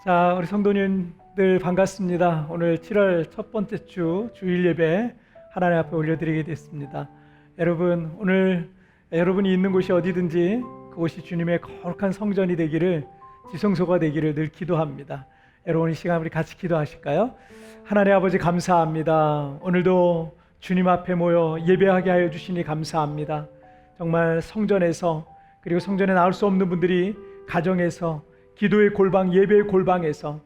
자, 우리 성도님들 반갑습니다. 오늘 7월 첫 번째 주 주일 예배 하나님 앞에 올려드리게 됐습니다. 여러분, 오늘 여러분이 있는 곳이 어디든지 그곳이 주님의 거룩한 성전이 되기를, 지성소가 되기를 늘 기도합니다. 여러분, 이 시간 우리 같이 기도하실까요? 하나님 아버지 감사합니다. 오늘도 주님 앞에 모여 예배하게 하여 주시니 감사합니다. 정말 성전에서, 그리고 성전에 나올 수 없는 분들이 가정에서, 기도의 골방, 예배의 골방에서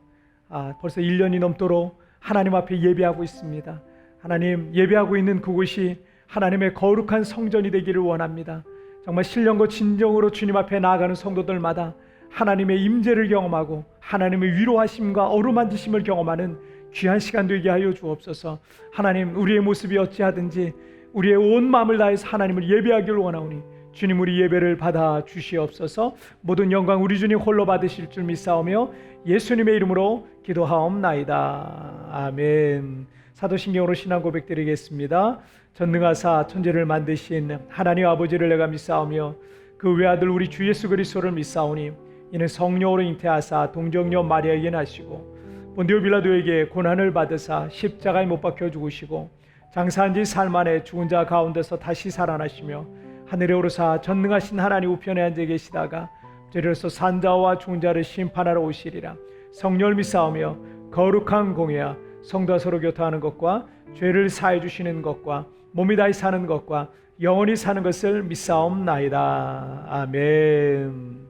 벌써 1년이 넘도록 하나님 앞에 예배하고 있습니다. 하나님, 예배하고 있는 그곳이 하나님의 거룩한 성전이 되기를 원합니다. 정말 신령과 진정으로 주님 앞에 나아가는 성도들마다 하나님의 임재를 경험하고 하나님의 위로하심과 어루만지심을 경험하는 귀한 시간 되게 하여 주옵소서. 하나님, 우리의 모습이 어찌하든지 우리의 온 마음을 다해서 하나님을 예배하기를 원하오니 주님, 우리 예배를 받아 주시옵소서. 모든 영광 우리 주님 홀로 받으실 줄 믿사오며 예수님의 이름으로 기도하옵나이다. 아멘. 사도신경으로 신앙 고백 드리겠습니다. 전능하사 천지를 만드신 하나님 아버지를 내가 믿사오며 그 외아들 우리 주 예수 그리스도를 믿사오니 이는 성령으로 잉태하사 동정녀 마리아에게 나시고 본디오 빌라도에게 고난을 받으사 십자가에 못 박혀 죽으시고 장사한 지 사흘 만에 죽은 자 가운데서 다시 살아나시며 하늘에 오르사 전능하신 하나님 우편에 앉아 계시다가 저리로서 산자와 죽은 자를 심판하러 오시리라. 성령을 믿사오며 거룩한 공예와 성도와 서로 교통하는 것과 죄를 사해 주시는 것과 몸이 다시 사는 것과 영원히 사는 것을 믿사옵나이다. 아멘.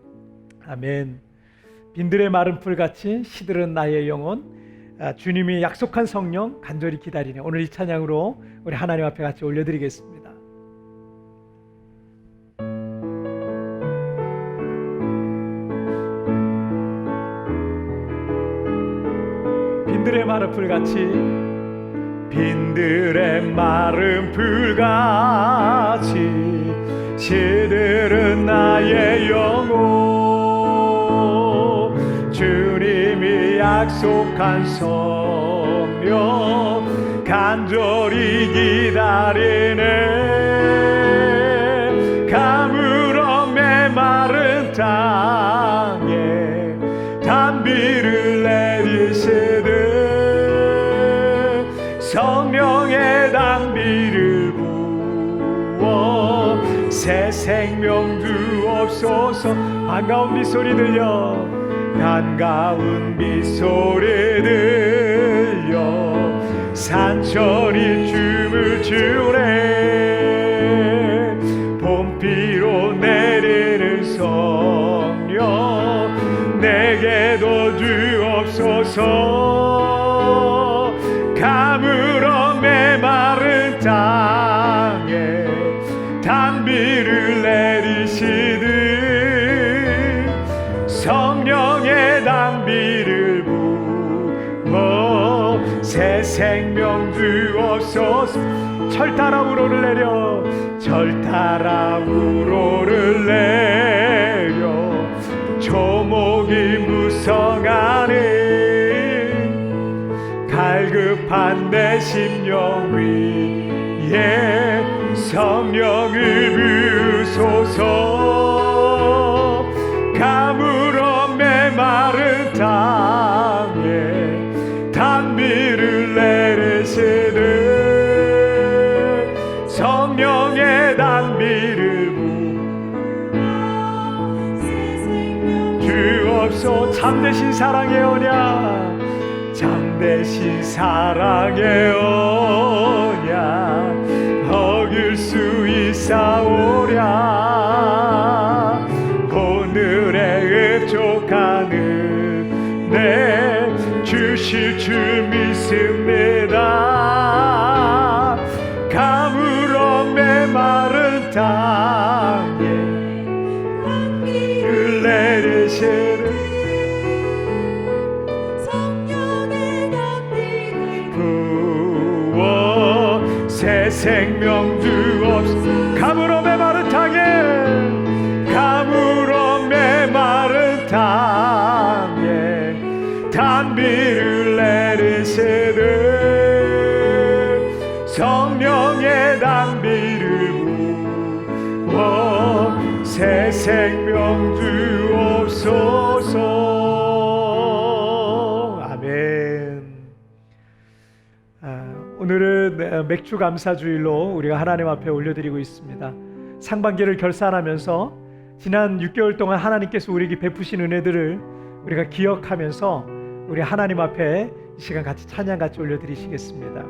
아멘. 빈들의 마른 풀같이 시들은 나의 영혼, 주님이 약속한 성령 간절히 기다리네. 오늘 이 찬양으로 우리 하나님 앞에 같이 올려드리겠습니다. 빈들의 마른 풀같이, 빈들의 마른 풀같이 시들은 나의 영혼, 주님이 약속한 성령 간절히 기다리네. 가물어 메마른 땅에 단비를 내리시듯 성령의 단비를 부어 새 생명 주옵소서. 반가운 미소리 들려, 반가운 미소리 들려 산천이 춤을 추네. 봄비로 내리는 성령 내게도 주옵소서. 가물어 메마른 땅에 단비를 내리시듯 성령의 단비를 부어 새 생명 주옵소서. 철 따라 우로를 내려, 철 따라 우로를 내려 조목이 무성하네. 갈급한 내 심령 위에 성령을 부으소서. 가물어 메마른 땅에 단비를 내리시듯 성령의 단비를 부어 주옵소서. 참되신 사랑의 언약, 참되신 사랑의 언약 어길 수 있사오랴. 오늘의 흡족한 은혜 주실 줄 믿습니다. 가물어 메마른 땅에 단비를 내리시는 새 생명 주옵소서. 가물어 메마른 땅에, 가물어 메마른 땅에 단비를 내리시듯 성령의 단비를 부어 새 생명 주옵소서. 오늘은 맥주 감사 주일로 우리가 하나님 앞에 올려드리고 있습니다. 상반기를 결산하면서 지난 6개월 동안 하나님께서 우리에게 베푸신 은혜들을 우리가 기억하면서 우리 하나님 앞에 이 시간 같이 찬양 같이 올려드리시겠습니다.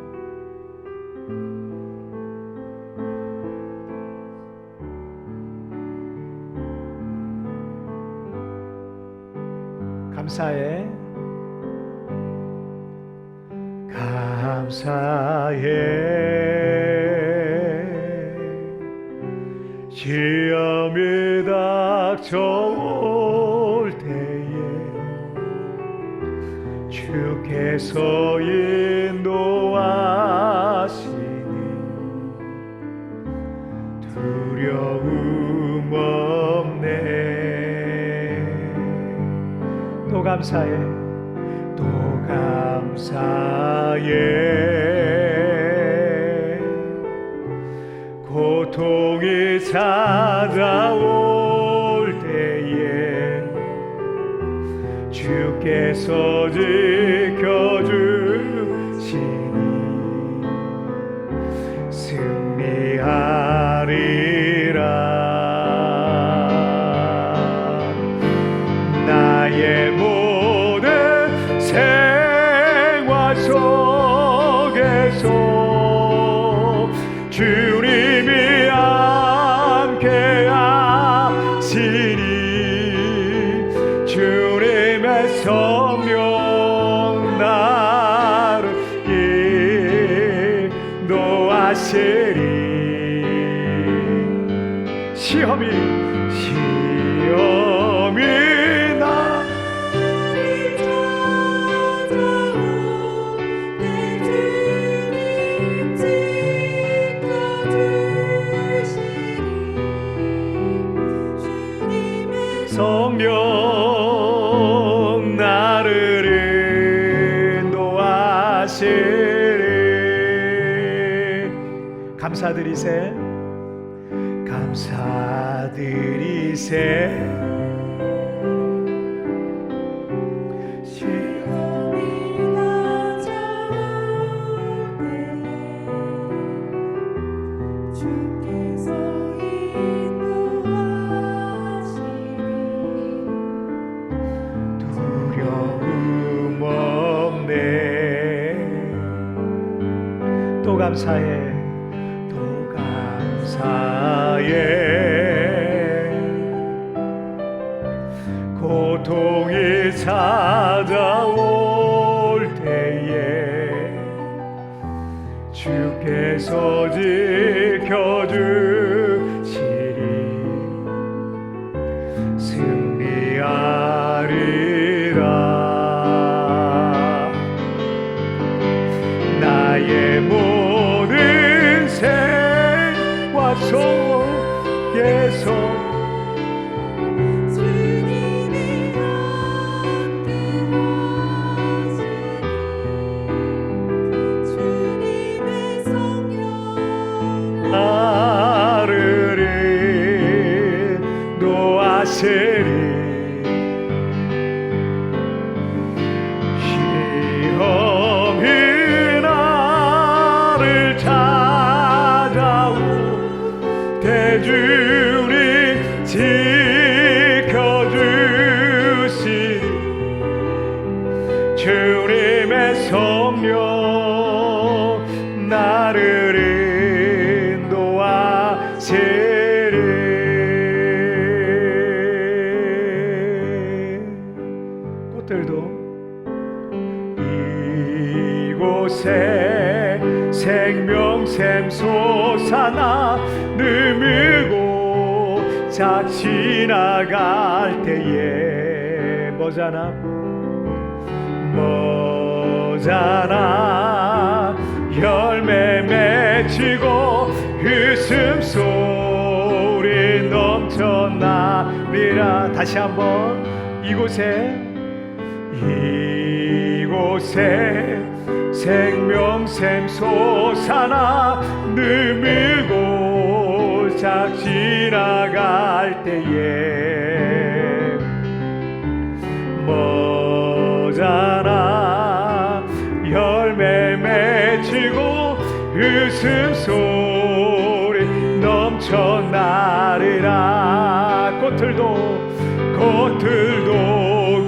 감사해 시험이 닥쳐올 때에 주께서 인도하시니 두려움 없네. 또 감사해 또 감사해 고통이 찾아올 때에 주께서 지켜주시니 승리하리라. 나의 모든 생활 속에서 주님이 함께 하시니 주님의 성령 나를 인도하시리. 시험이 나를 찾아올 때 주님 지켜주시니 성령 나를 인도하시리. 감사드리세 감사드리세 또 감사해 또 감사해 고통이 찾아올 때에 주께서 지켜주시리 승리하리라. 나의 모든 생활 속에서 주님이 함께 하시니 주님의 성령 나를 인도하시리. 주님 지켜주시니 주님의 성령 나를 인도하시리. 꽃들도 이곳에 생명샘 솟아나 느밀고 자 지나갈 때에 머자나 열매 맺히고 웃음소리 넘쳐나리라. 다시 한번 이곳에 생명샘 솟아나 느밀고 자 지나갈 때에 머자나 열매 맺히고 웃음소리 넘쳐나리라. 꽃들도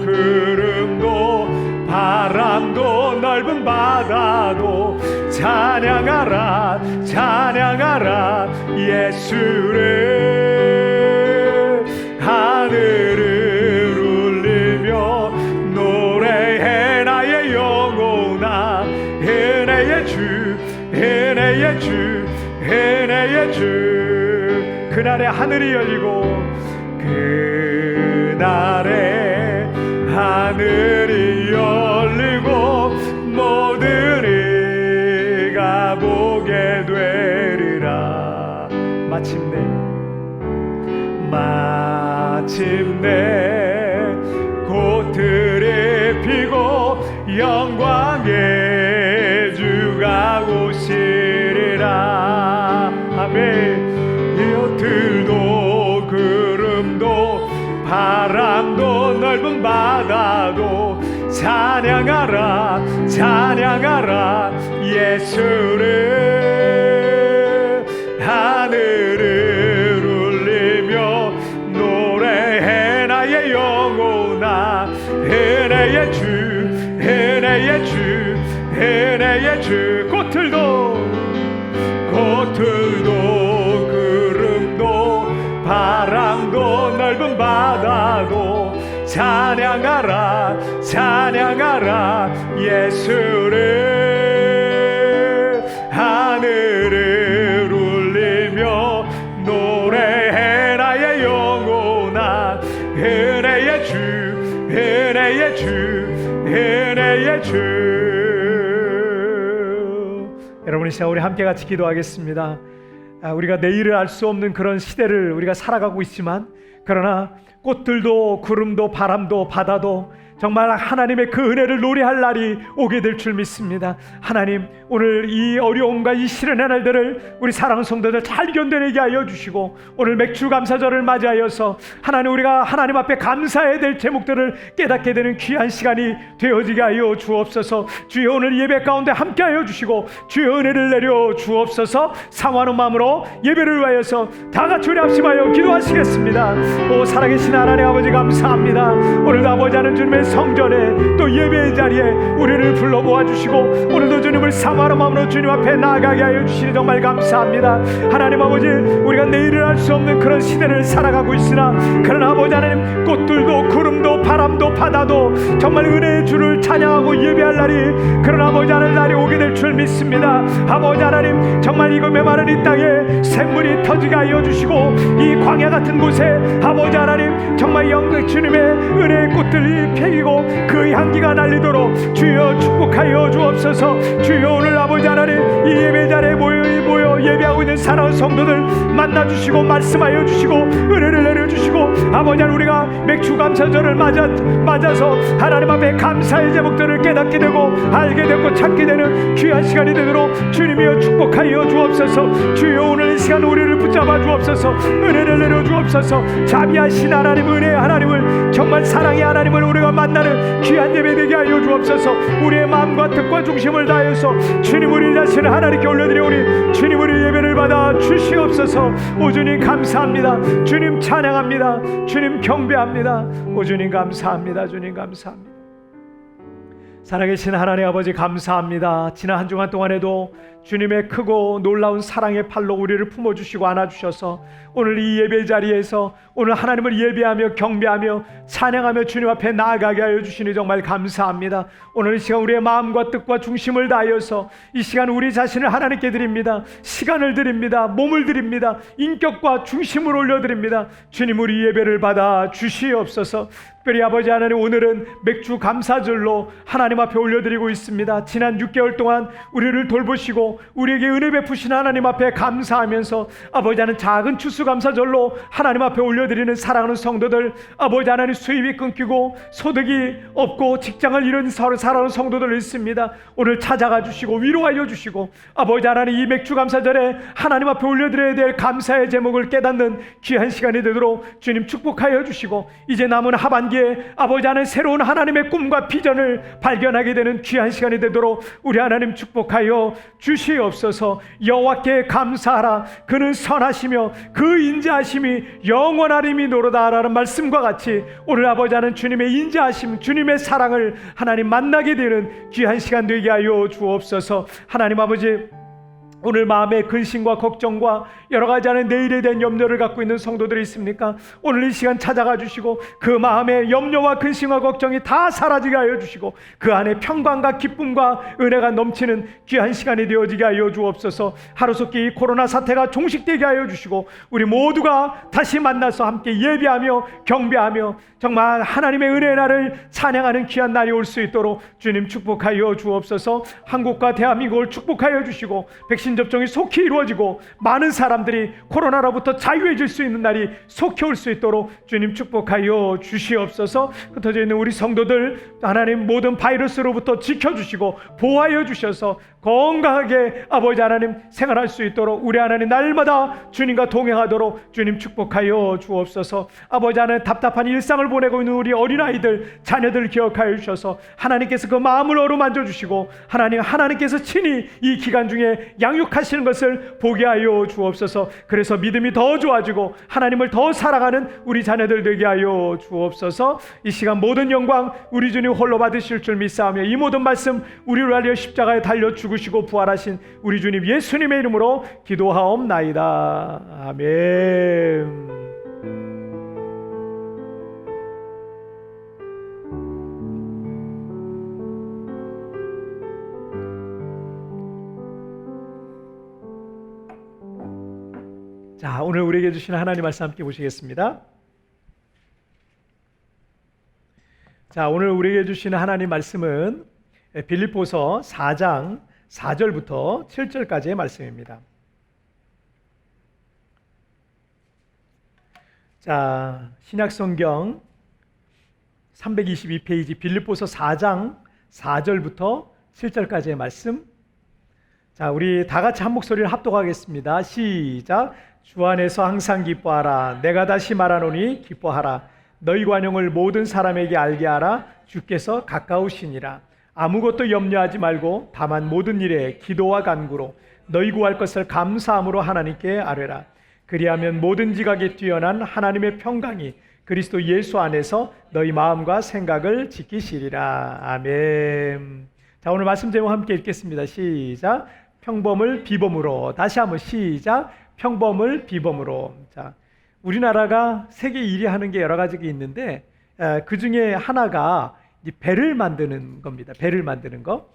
구름도 바람도 넓은 바다도 찬양하라 찬양하라 예수를. 하늘을 울리며 노래해 나의 영혼아. 은혜의 주 은혜의 주 은혜의 주. 그날에 하늘이 열리고 그날에 하늘이 열리고 모든 이가 보게 되리라. 마침내 꽃들이 피고 영광의 주가 오시리라. 아멘. 들도 구름도 바람도 넓은 바다도 찬양하라 찬양하라 예수를. 하늘을 울리며 노래해 나의 영혼아. 은혜의 주 은혜의 주 은혜의 주. 꽃들도 구름도 바람도 넓은 바다도 찬양하라 찬양하라 예수를. 하늘을 울리며 노래해 나의 영혼아. 은혜의 주 은혜의 주 은혜의 주. 여러분, 이 시간 우리 함께 같이 기도하겠습니다. 우리가 내일을 알 수 없는 그런 시대를 우리가 살아가고 있지만, 그러나 꽃들도 구름도 바람도 바다도 정말 하나님의 그 은혜를 노래할 날이 오게 될 줄 믿습니다. 하나님, 오늘 이 어려움과 이 시련의 날들을 우리 사랑하는 성도들 잘 견뎌내게 하여 주시고, 오늘 맥주 감사절을 맞이하여서 하나님, 우리가 하나님 앞에 감사해야 될 제목들을 깨닫게 되는 귀한 시간이 되어지게 하여 주옵소서. 주여, 오늘 예배 가운데 함께 하여 주시고 주여 은혜를 내려 주옵소서. 사모하는 마음으로 예배를 위하여서 다 같이 우리 합심하여 기도하시겠습니다. 오 살아계신 하나님 아버지, 감사합니다. 오늘도 아버지 하는 주님의 성전에 또 예배의 자리에 우리를 불러 모아주시고, 오늘도 주님을 사모하는 마음으로 주님 앞에 나아가게 하여 주시니 정말 감사합니다. 하나님 아버지, 우리가 내일을 알 수 없는 그런 시대를 살아가고 있으나, 그러나 아버지 하나님, 꽃들도 구름도 바람도 바다도 정말 은혜의 주를 찬양하고 예배할 날이, 그러나 아버지 하나님 날이 오게 될 줄 믿습니다. 아버지 하나님, 정말 이거 메마른 이 땅에 샘물이 터지게 하여 주시고, 이 광야 같은 곳에 아버지 하나님 정말 영광 주님의 은혜의 꽃들이 펴기고 그 향기가 날리도록 주여 축복하여 주옵소서. 주여, 오늘 아버지 하나님 이 예배 자리에 모여 예배하고 있는 사랑하는 성도들 만나주시고 말씀하여 주시고 은혜를 내려주시고, 아버지 하나님 우리가 맥주 감사절을 맞아서 하나님 앞에 감사의 제목들을 깨닫게 되고 알게 되고 찾게 되는 귀한 시간이 되도록 주님이여 축복하여 주옵소서. 주여, 오늘 이 시간 우리를 붙잡아 주옵소서. 은혜를 내려 주옵소서. 자비하신 하나님, 은혜의 하나님을, 정말 사랑의 하나님을 우리가 만나는 귀한 예배 되게 하여 주옵소서. 우리의 마음과 뜻과 중심을 다해서 주님 우리 자신을 하나님께 올려드리오니 주님 우리 예배를 받아 주시옵소서. 오 주님 감사합니다. 주님 찬양합니다. 주님 경배합니다. 오 주님 감사합니다. 주님 감사합니다. 살아계신 하나님 아버지, 감사합니다. 지난 한 주간 동안에도 주님의 크고 놀라운 사랑의 팔로 우리를 품어주시고 안아주셔서 오늘 이 예배 자리에서 오늘 하나님을 예배하며 경배하며 찬양하며 주님 앞에 나아가게 하여 주시니 정말 감사합니다. 오늘 이 시간 우리의 마음과 뜻과 중심을 다하여서 이 시간 우리 자신을 하나님께 드립니다. 시간을 드립니다. 몸을 드립니다. 인격과 중심을 올려드립니다. 주님, 우리 예배를 받아 주시옵소서. 특별히 아버지 하나님, 오늘은 맥주 감사절로 하나님 앞에 올려드리고 있습니다. 지난 6개월 동안 우리를 돌보시고 우리에게 은혜 베푸신 하나님 앞에 감사하면서 아버지 하나님 작은 추수감사절로 하나님 앞에 올려드리는 사랑하는 성도들, 아버지 하나님 수입이 끊기고 소득이 없고 직장을 잃은 사랑하는 성도들 있습니다. 오늘 찾아가 주시고 위로하여 주시고, 아버지 하나님 이 맥주 감사절에 하나님 앞에 올려드려야 될 감사의 제목을 깨닫는 귀한 시간이 되도록 주님 축복하여 주시고, 이제 남은 하반기 거기에 아버지 하나님 새로운 하나님의 꿈과 비전을 발견하게 되는 귀한 시간이 되도록 우리 하나님 축복하여 주시옵소서. 여호와께 감사하라. 그는 선하시며 그 인자하심이 영원하림이노로다라는 말씀과 같이 오늘 아버지 하나님 주님의 인자하심, 주님의 사랑을 하나님 만나게 되는 귀한 시간 되게 하여 주옵소서. 하나님 아버지, 오늘 마음의 근심과 걱정과 여러 가지 하는 내일에 대한 염려를 갖고 있는 성도들이 있습니까? 오늘 이 시간 찾아가 주시고 그 마음의 염려와 근심과 걱정이 다 사라지게 하여 주시고 그 안에 평강과 기쁨과 은혜가 넘치는 귀한 시간이 되어지게 하여 주옵소서. 하루속히 이 코로나 사태가 종식되게 하여 주시고 우리 모두가 다시 만나서 함께 예배하며 경배하며 정말 하나님의 은혜의 날을 찬양하는 귀한 날이 올 수 있도록 주님 축복하여 주옵소서. 한국과 대한민국을 축복하여 주시고 백신 접종이 속히 이루어지고 많은 사람들이 코로나로부터 자유해질 수 있는 날이 속히 올 수 있도록 주님 축복하여 주시옵소서. 흩어져 있는 우리 성도들 하나님 모든 바이러스로부터 지켜주시고 보호하여 주셔서 건강하게 아버지 하나님 생활할 수 있도록 우리 하나님 날마다 주님과 동행하도록 주님 축복하여 주옵소서. 아버지 하나님 답답한 일상을 보내고 있는 우리 어린아이들 자녀들 기억하여 주셔서 하나님께서 그 마음을 어루만져 주시고 하나님께서 친히 이 기간 중에 양육하시는 것을 보게 하여 주옵소서. 그래서 믿음이 더 좋아지고 하나님을 더 사랑하는 우리 자녀들 되게 하여 주옵소서. 이 시간 모든 영광 우리 주님 홀로 받으실 줄 믿사오며 이 모든 말씀 우리를 위하여 십자가에 달려 죽으시고 부활하신 우리 주님 예수님의 이름으로 기도하옵나이다. 아멘. 자, 오늘 우리에게 주신 하나님 말씀 함께 보시겠습니다. 자, 오늘 우리에게 주신 하나님 말씀은 빌립보서 4장 4절부터 7절까지의 말씀입니다. 자, 신약성경 322페이지 빌립보서 4장 4절부터 7절까지의 말씀. 자, 우리 다 같이 한 목소리를 합독하겠습니다. 시작. 주 안에서 항상 기뻐하라. 내가 다시 말하노니 기뻐하라. 너희 관용을 모든 사람에게 알게 하라. 주께서 가까우시니라. 아무것도 염려하지 말고 다만 모든 일에 기도와 간구로 너희 구할 것을 감사함으로 하나님께 아뢰라. 그리하면 모든 지각에 뛰어난 하나님의 평강이 그리스도 예수 안에서 너희 마음과 생각을 지키시리라. 아멘. 자, 오늘 말씀 제목 함께 읽겠습니다. 시작. 평범을 비범으로. 다시 한번 시작. 평범을 비범으로. 자, 우리나라가 세계 1위 하는 게 여러 가지가 있는데 그 중에 하나가 배를 만드는 겁니다. 배를 만드는 거.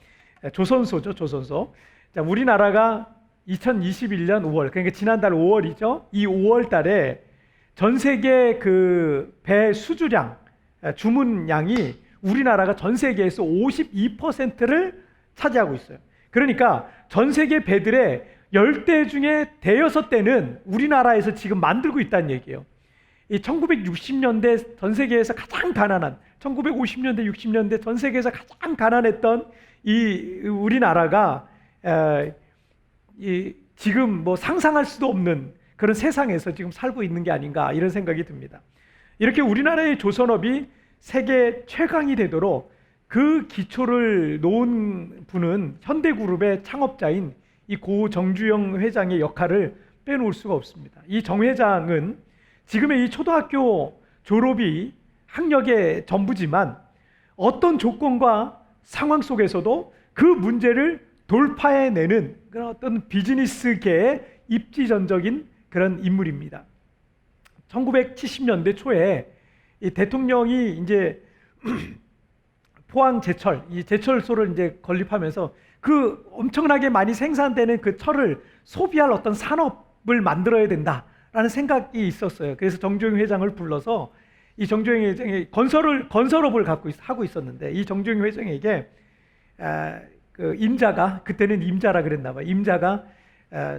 조선소죠, 조선소. 자, 우리나라가 2021년 5월, 그러니까 지난달 5월이죠. 이 5월 달에 전 세계 그 배 수주량, 주문량이 우리나라가 전 세계에서 52%를 차지하고 있어요. 그러니까 전 세계 배들의 10대 중에 대여섯 대는 우리나라에서 지금 만들고 있다는 얘기예요. 이 1960년대 전 세계에서 가장 가난한 1950년대 60년대 전 세계에서 가장 가난했던 이 우리나라가 지금 뭐 상상할 수도 없는 그런 세상에서 지금 살고 있는 게 아닌가 이런 생각이 듭니다. 이렇게 우리나라의 조선업이 세계 최강이 되도록 그 기초를 놓은 분은 현대그룹의 창업자인 이 고 정주영 회장의 역할을 빼놓을 수가 없습니다. 이 정 회장은 지금의 이 초등학교 졸업이 학력의 전부지만 어떤 조건과 상황 속에서도 그 문제를 돌파해내는 그런 어떤 비즈니스계의 입지전적인 그런 인물입니다. 1970년대 초에 이 대통령이 이제 포항 제철, 이 제철소를 이제 건립하면서 그 엄청나게 많이 생산되는 그 철을 소비할 어떤 산업을 만들어야 된다라는 생각이 있었어요. 그래서 정주영 회장을 불러서 이 정주영 회장이 건설업을 하고 있었는데 이 정주영 회장에게 그 임자가 그때는 임자라 그랬나 봐요. 임자가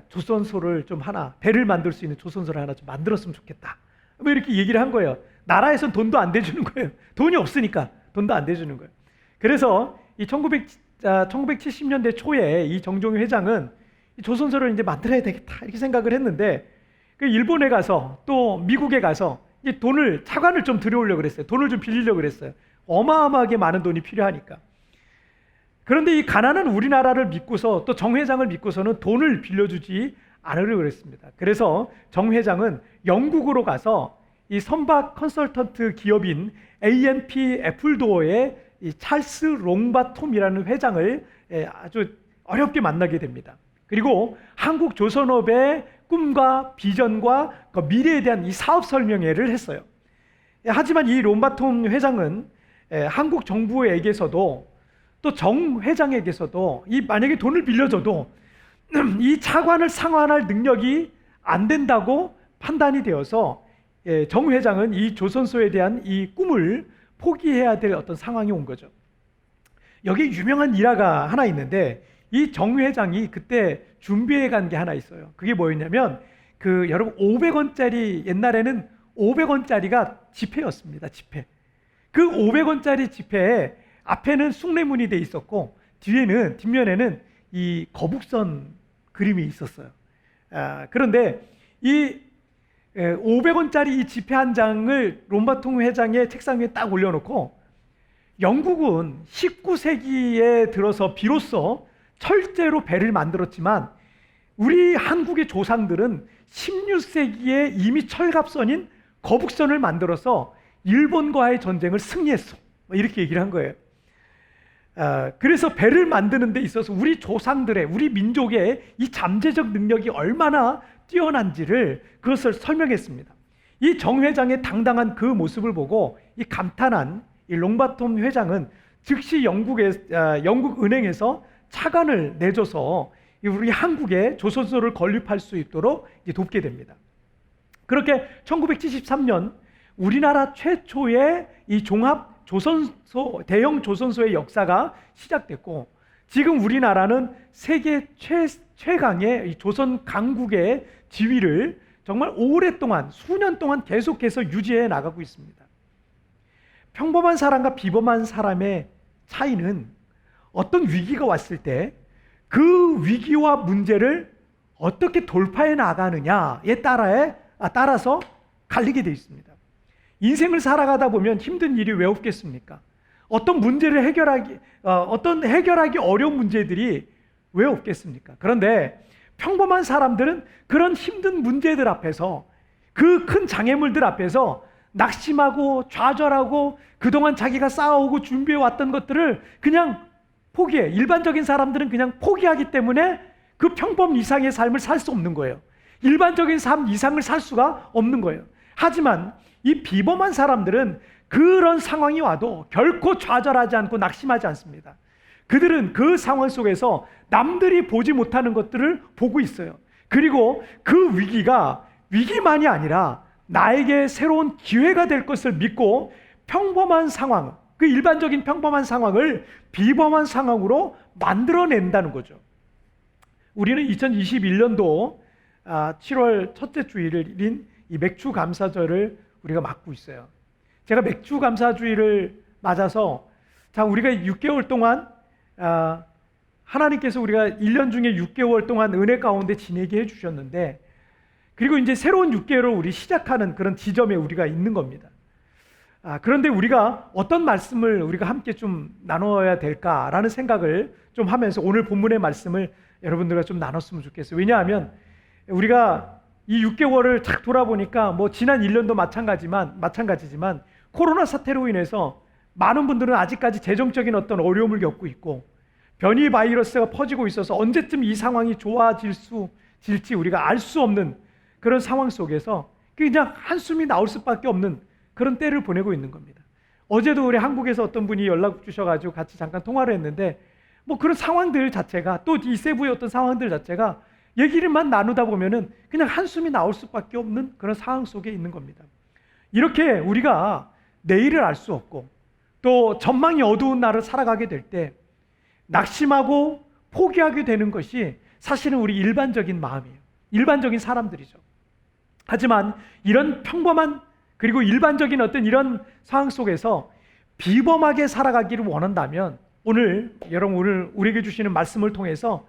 조선소를 좀 하나 배를 만들 수 있는 조선소를 하나 좀 만들었으면 좋겠다. 뭐 이렇게 얘기를 한 거예요. 나라에선 돈도 안 대주는 거예요. 돈이 없으니까 돈도 안 대주는 거예요. 그래서 이 1970년대 초에 이 정종 회장은 이 조선소를 이제 만들어야 되겠다 이렇게 생각을 했는데 그 일본에 가서 또 미국에 가서 이제 차관을 좀 들여오려고 그랬어요. 돈을 좀 빌리려고 그랬어요. 어마어마하게 많은 돈이 필요하니까. 그런데 이 가난한 우리나라를 믿고서 또 정 회장을 믿고서는 돈을 빌려주지 않으려고 그랬습니다. 그래서 정 회장은 영국으로 가서 이 선박 컨설턴트 기업인 A&P 애플도어의 이 찰스 롱바톰이라는 회장을 아주 어렵게 만나게 됩니다. 그리고 한국 조선업의 꿈과 비전과 그 미래에 대한 이 사업 설명회를 했어요. 하지만 이 롱바톰 회장은 한국 정부에게서도 또 정 회장에게서도 만약에 돈을 빌려줘도 이 차관을 상환할 능력이 안 된다고 판단이 되어서 정 회장은 이 조선소에 대한 이 꿈을 포기해야 될 어떤 상황이 온 거죠. 여기 유명한 일화가 하나 있는데 이 정 회장이 그때 준비해 간 게 하나 있어요. 그게 뭐였냐면 여러분 500원짜리 옛날에는 500원짜리가 지폐였습니다. 지폐. 그 500원짜리 지폐에 앞에는 숭례문이 돼 있었고 뒷면에는 이 거북선 그림이 있었어요. 그런데 이 500원짜리 이 지폐 한 장을 롬바통 회장의 책상 위에 딱 올려놓고 영국은 19세기에 들어서 비로소 철제로 배를 만들었지만 우리 한국의 조상들은 16세기에 이미 철갑선인 거북선을 만들어서 일본과의 전쟁을 승리했어. 이렇게 얘기를 한 거예요. 그래서 배를 만드는 데 있어서 우리 조상들의, 우리 민족의 이 잠재적 능력이 얼마나 뛰어난지를 그것을 설명했습니다. 이 정 회장의 당당한 그 모습을 보고 이 감탄한 이 롱바톰 회장은 즉시 영국 은행에서 차관을 내줘서 우리 한국에 조선소를 건립할 수 있도록 돕게 됩니다. 그렇게 1973년 우리나라 최초의 이 종합 조선소, 대형 조선소의 역사가 시작됐고 지금 우리나라는 세계 최강의 조선 강국의 지위를 정말 오랫동안 수년 동안 계속해서 유지해 나가고 있습니다. 평범한 사람과 비범한 사람의 차이는 어떤 위기가 왔을 때 그 위기와 문제를 어떻게 돌파해 나가느냐에 따라서 갈리게 되어 있습니다. 인생을 살아가다 보면 힘든 일이 왜 없겠습니까? 어떤 문제를 해결하기 어려운 문제들이 왜 없겠습니까? 그런데 평범한 사람들은 그런 힘든 문제들 앞에서 그 큰 장애물들 앞에서 낙심하고 좌절하고 그동안 자기가 쌓아오고 준비해왔던 것들을 그냥 포기해. 일반적인 사람들은 그냥 포기하기 때문에 그 평범 이상의 삶을 살 수 없는 거예요. 일반적인 삶 이상을 살 수가 없는 거예요. 하지만 이 비범한 사람들은 그런 상황이 와도 결코 좌절하지 않고 낙심하지 않습니다. 그들은 그 상황 속에서 남들이 보지 못하는 것들을 보고 있어요. 그리고 그 위기가 위기만이 아니라 나에게 새로운 기회가 될 것을 믿고 평범한 상황, 그 일반적인 평범한 상황을 비범한 상황으로 만들어낸다는 거죠. 우리는 2021년도 7월 첫째 주일인 이 맥주 감사절을 우리가 맞고 있어요. 제가 맥주 감사주의를 맞아서 우리가 6개월 동안 하나님께서 우리가 1년 중에 6개월 동안 은혜 가운데 지내게 해주셨는데 그리고 이제 새로운 6개월을 우리 시작하는 그런 지점에 우리가 있는 겁니다. 그런데 우리가 어떤 말씀을 우리가 함께 좀 나눠야 될까라는 생각을 좀 하면서 오늘 본문의 말씀을 여러분들과 좀 나눴으면 좋겠어요. 왜냐하면 우리가 이 6개월을 쫙 돌아보니까 지난 1년도 마찬가지지만 코로나 사태로 인해서 많은 분들은 아직까지 재정적인 어떤 어려움을 겪고 있고 변이 바이러스가 퍼지고 있어서 언제쯤 이 상황이 좋아질지 우리가 알 수 없는 그런 상황 속에서 그냥 한숨이 나올 수밖에 없는 그런 때를 보내고 있는 겁니다. 어제도 우리 한국에서 어떤 분이 연락 주셔가지고 같이 잠깐 통화를 했는데 그런 상황들 자체가 또 이 세부의 어떤 상황들 자체가 얘기를만 나누다 보면은 그냥 한숨이 나올 수밖에 없는 그런 상황 속에 있는 겁니다. 이렇게 우리가 내일을 알 수 없고 또 전망이 어두운 날을 살아가게 될 때 낙심하고 포기하게 되는 것이 사실은 우리 일반적인 마음이에요. 일반적인 사람들이죠. 하지만 이런 평범한 그리고 일반적인 어떤 이런 상황 속에서 비범하게 살아가기를 원한다면 오늘 우리에게 주시는 말씀을 통해서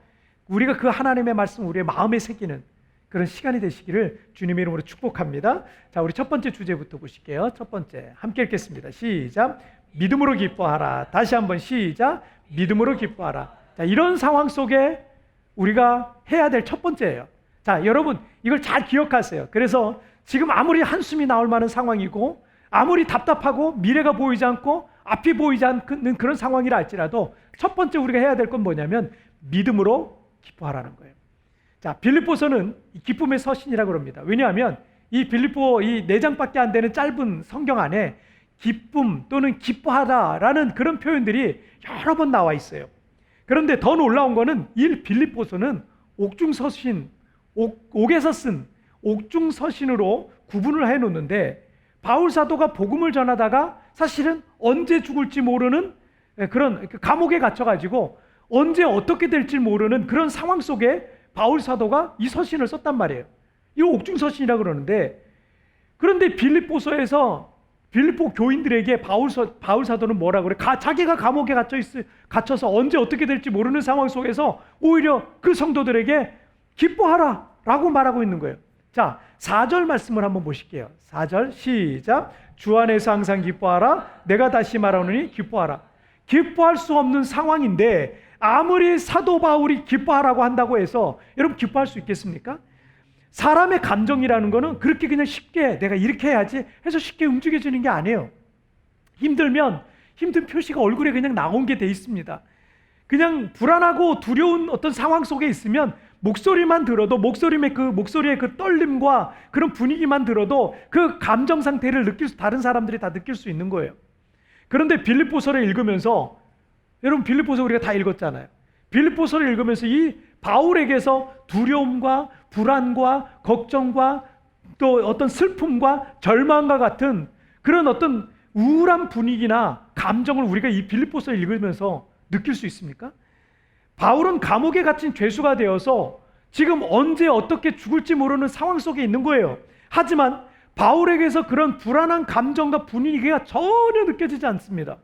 우리가 그 하나님의 말씀 우리의 마음에 새기는 그런 시간이 되시기를 주님의 이름으로 축복합니다. 자, 우리 첫 번째 주제부터 보실게요. 첫 번째 함께 읽겠습니다. 시작. 믿음으로 기뻐하라. 다시 한번 시작. 믿음으로 기뻐하라. 자, 이런 상황 속에 우리가 해야 될 첫 번째예요. 자, 여러분 이걸 잘 기억하세요. 그래서 지금 아무리 한숨이 나올 만한 상황이고 아무리 답답하고 미래가 보이지 않고 앞이 보이지 않는 그런 상황이라 할지라도 첫 번째 우리가 해야 될 건 뭐냐면 믿음으로 기뻐하라는 거예요. 자, 빌립보서는 기쁨의 서신이라고 합니다. 왜냐하면 이 빌립보 이 4장밖에 안 되는 짧은 성경 안에 기쁨 또는 기뻐하다라는 그런 표현들이 여러 번 나와 있어요. 그런데 더 놀라운 거는 이 빌립보서는 옥중서신, 옥에서 쓴 옥중서신으로 구분을 해놓는데 바울 사도가 복음을 전하다가 사실은 언제 죽을지 모르는 그런 감옥에 갇혀가지고 언제 어떻게 될지 모르는 그런 상황 속에 바울 사도가 이 서신을 썼단 말이에요. 이 옥중서신이라고 그러는데, 그런데 빌립보서에서 빌립보 교인들에게 바울 사도는 뭐라고 그래? 자기가 감옥에 갇혀서 언제 어떻게 될지 모르는 상황 속에서 오히려 그 성도들에게 기뻐하라 라고 말하고 있는 거예요. 자, 4절 말씀을 한번 보실게요. 4절 시작. 주 안에서 항상 기뻐하라. 내가 다시 말하노니 기뻐하라. 기뻐할 수 없는 상황인데 아무리 사도 바울이 기뻐하라고 한다고 해서 여러분 기뻐할 수 있겠습니까? 사람의 감정이라는 거는 그렇게 그냥 쉽게 내가 이렇게 해야지 해서 쉽게 움직여지는 게 아니에요. 힘들면 힘든 표시가 얼굴에 그냥 나온 게 돼 있습니다. 그냥 불안하고 두려운 어떤 상황 속에 있으면 목소리만 들어도 목소리의 그 떨림과 그런 분위기만 들어도 그 감정 상태를 다른 사람들이 다 느낄 수 있는 거예요. 그런데 빌립보서를 읽으면서, 여러분 빌립보서 우리가 다 읽었잖아요. 빌립보서를 읽으면서 이 바울에게서 두려움과 불안과 걱정과 또 어떤 슬픔과 절망과 같은 그런 어떤 우울한 분위기나 감정을 우리가 이 빌립보서를 읽으면서 느낄 수 있습니까? 바울은 감옥에 갇힌 죄수가 되어서 지금 언제 어떻게 죽을지 모르는 상황 속에 있는 거예요. 하지만 바울에게서 그런 불안한 감정과 분위기가 전혀 느껴지지 않습니다.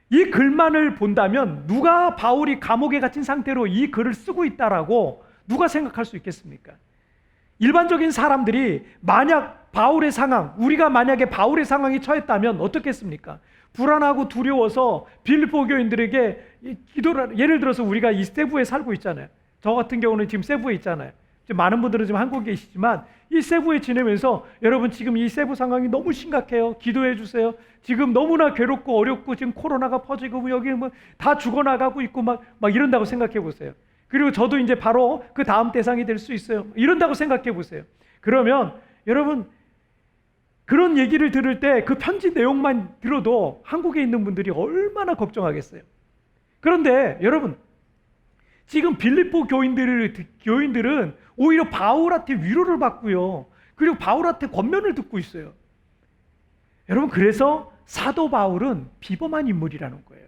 이 글만을 본다면 누가 바울이 감옥에 갇힌 상태로 이 글을 쓰고 있다라고 누가 생각할 수 있겠습니까? 일반적인 사람들이 만약 바울의 상황, 우리가 만약에 바울의 상황에 처했다면 어떻겠습니까? 불안하고 두려워서 빌립보 교인들에게 기도를, 예를 들어서 우리가 이 세부에 살고 있잖아요. 저 같은 경우는 지금 세부에 있잖아요. 지금 많은 분들은 지금 한국에 계시지만 이 세부에 지내면서 여러분 지금 이 세부 상황이 너무 심각해요. 기도해 주세요. 지금 너무나 괴롭고 어렵고 지금 코로나가 퍼지고 여기 뭐 다 죽어나가고 있고 막 이런다고 생각해 보세요. 그리고 저도 이제 바로 그 다음 대상이 될 수 있어요. 이런다고 생각해 보세요. 그러면 여러분 그런 얘기를 들을 때 그 편지 내용만 들어도 한국에 있는 분들이 얼마나 걱정하겠어요. 그런데 여러분 지금 빌립보 교인들은 오히려 바울한테 위로를 받고요. 그리고 바울한테 권면을 듣고 있어요. 여러분 그래서 사도 바울은 비범한 인물이라는 거예요.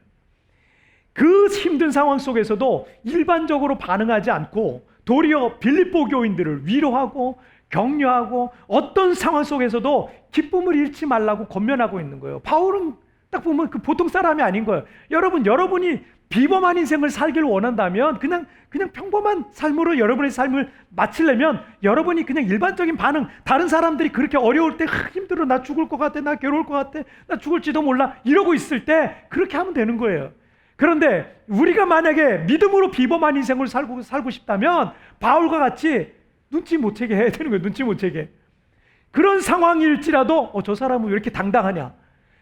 그 힘든 상황 속에서도 일반적으로 반응하지 않고 도리어 빌립보 교인들을 위로하고 격려하고 어떤 상황 속에서도 기쁨을 잃지 말라고 권면하고 있는 거예요. 바울은 딱 보면 그 보통 사람이 아닌 거예요. 여러분이 비범한 인생을 살기를 원한다면 그냥 평범한 삶으로 여러분의 삶을 마치려면 여러분이 그냥 일반적인 반응, 다른 사람들이 그렇게 어려울 때 힘들어, 나 죽을 것 같아, 나 괴로울 것 같아, 나 죽을지도 몰라 이러고 있을 때 그렇게 하면 되는 거예요. 그런데 우리가 만약에 믿음으로 비범한 인생을 살고 싶다면 바울과 같이 눈치 못 채게 해야 되는 거예요. 눈치 못 채게. 그런 상황일지라도 저 사람은 왜 이렇게 당당하냐,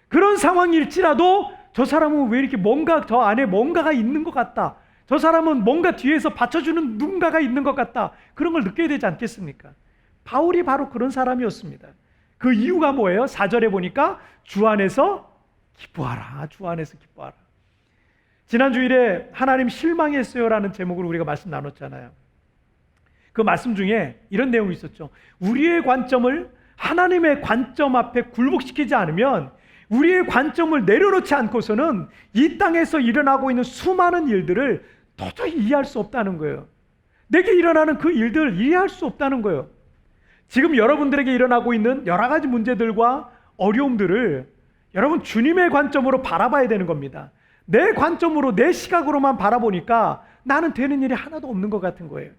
그런 상황일지라도 저 사람은 왜 이렇게 뭔가 저 안에 뭔가가 있는 것 같다, 저 사람은 뭔가 뒤에서 받쳐주는 누군가가 있는 것 같다, 그런 걸 느껴야 되지 않겠습니까? 바울이 바로 그런 사람이었습니다. 그 이유가 뭐예요? 4절에 보니까 주 안에서 기뻐하라, 주 안에서 기뻐하라. 지난 주일에 하나님 실망했어요 라는 제목으로 우리가 말씀 나눴잖아요. 그 말씀 중에 이런 내용이 있었죠. 우리의 관점을 하나님의 관점 앞에 굴복시키지 않으면, 우리의 관점을 내려놓지 않고서는 이 땅에서 일어나고 있는 수많은 일들을 도저히 이해할 수 없다는 거예요. 내게 일어나는 그 일들을 이해할 수 없다는 거예요. 지금 여러분들에게 일어나고 있는 여러 가지 문제들과 어려움들을 여러분 주님의 관점으로 바라봐야 되는 겁니다. 내 관점으로, 내 시각으로만 바라보니까 나는 되는 일이 하나도 없는 것 같은 거예요.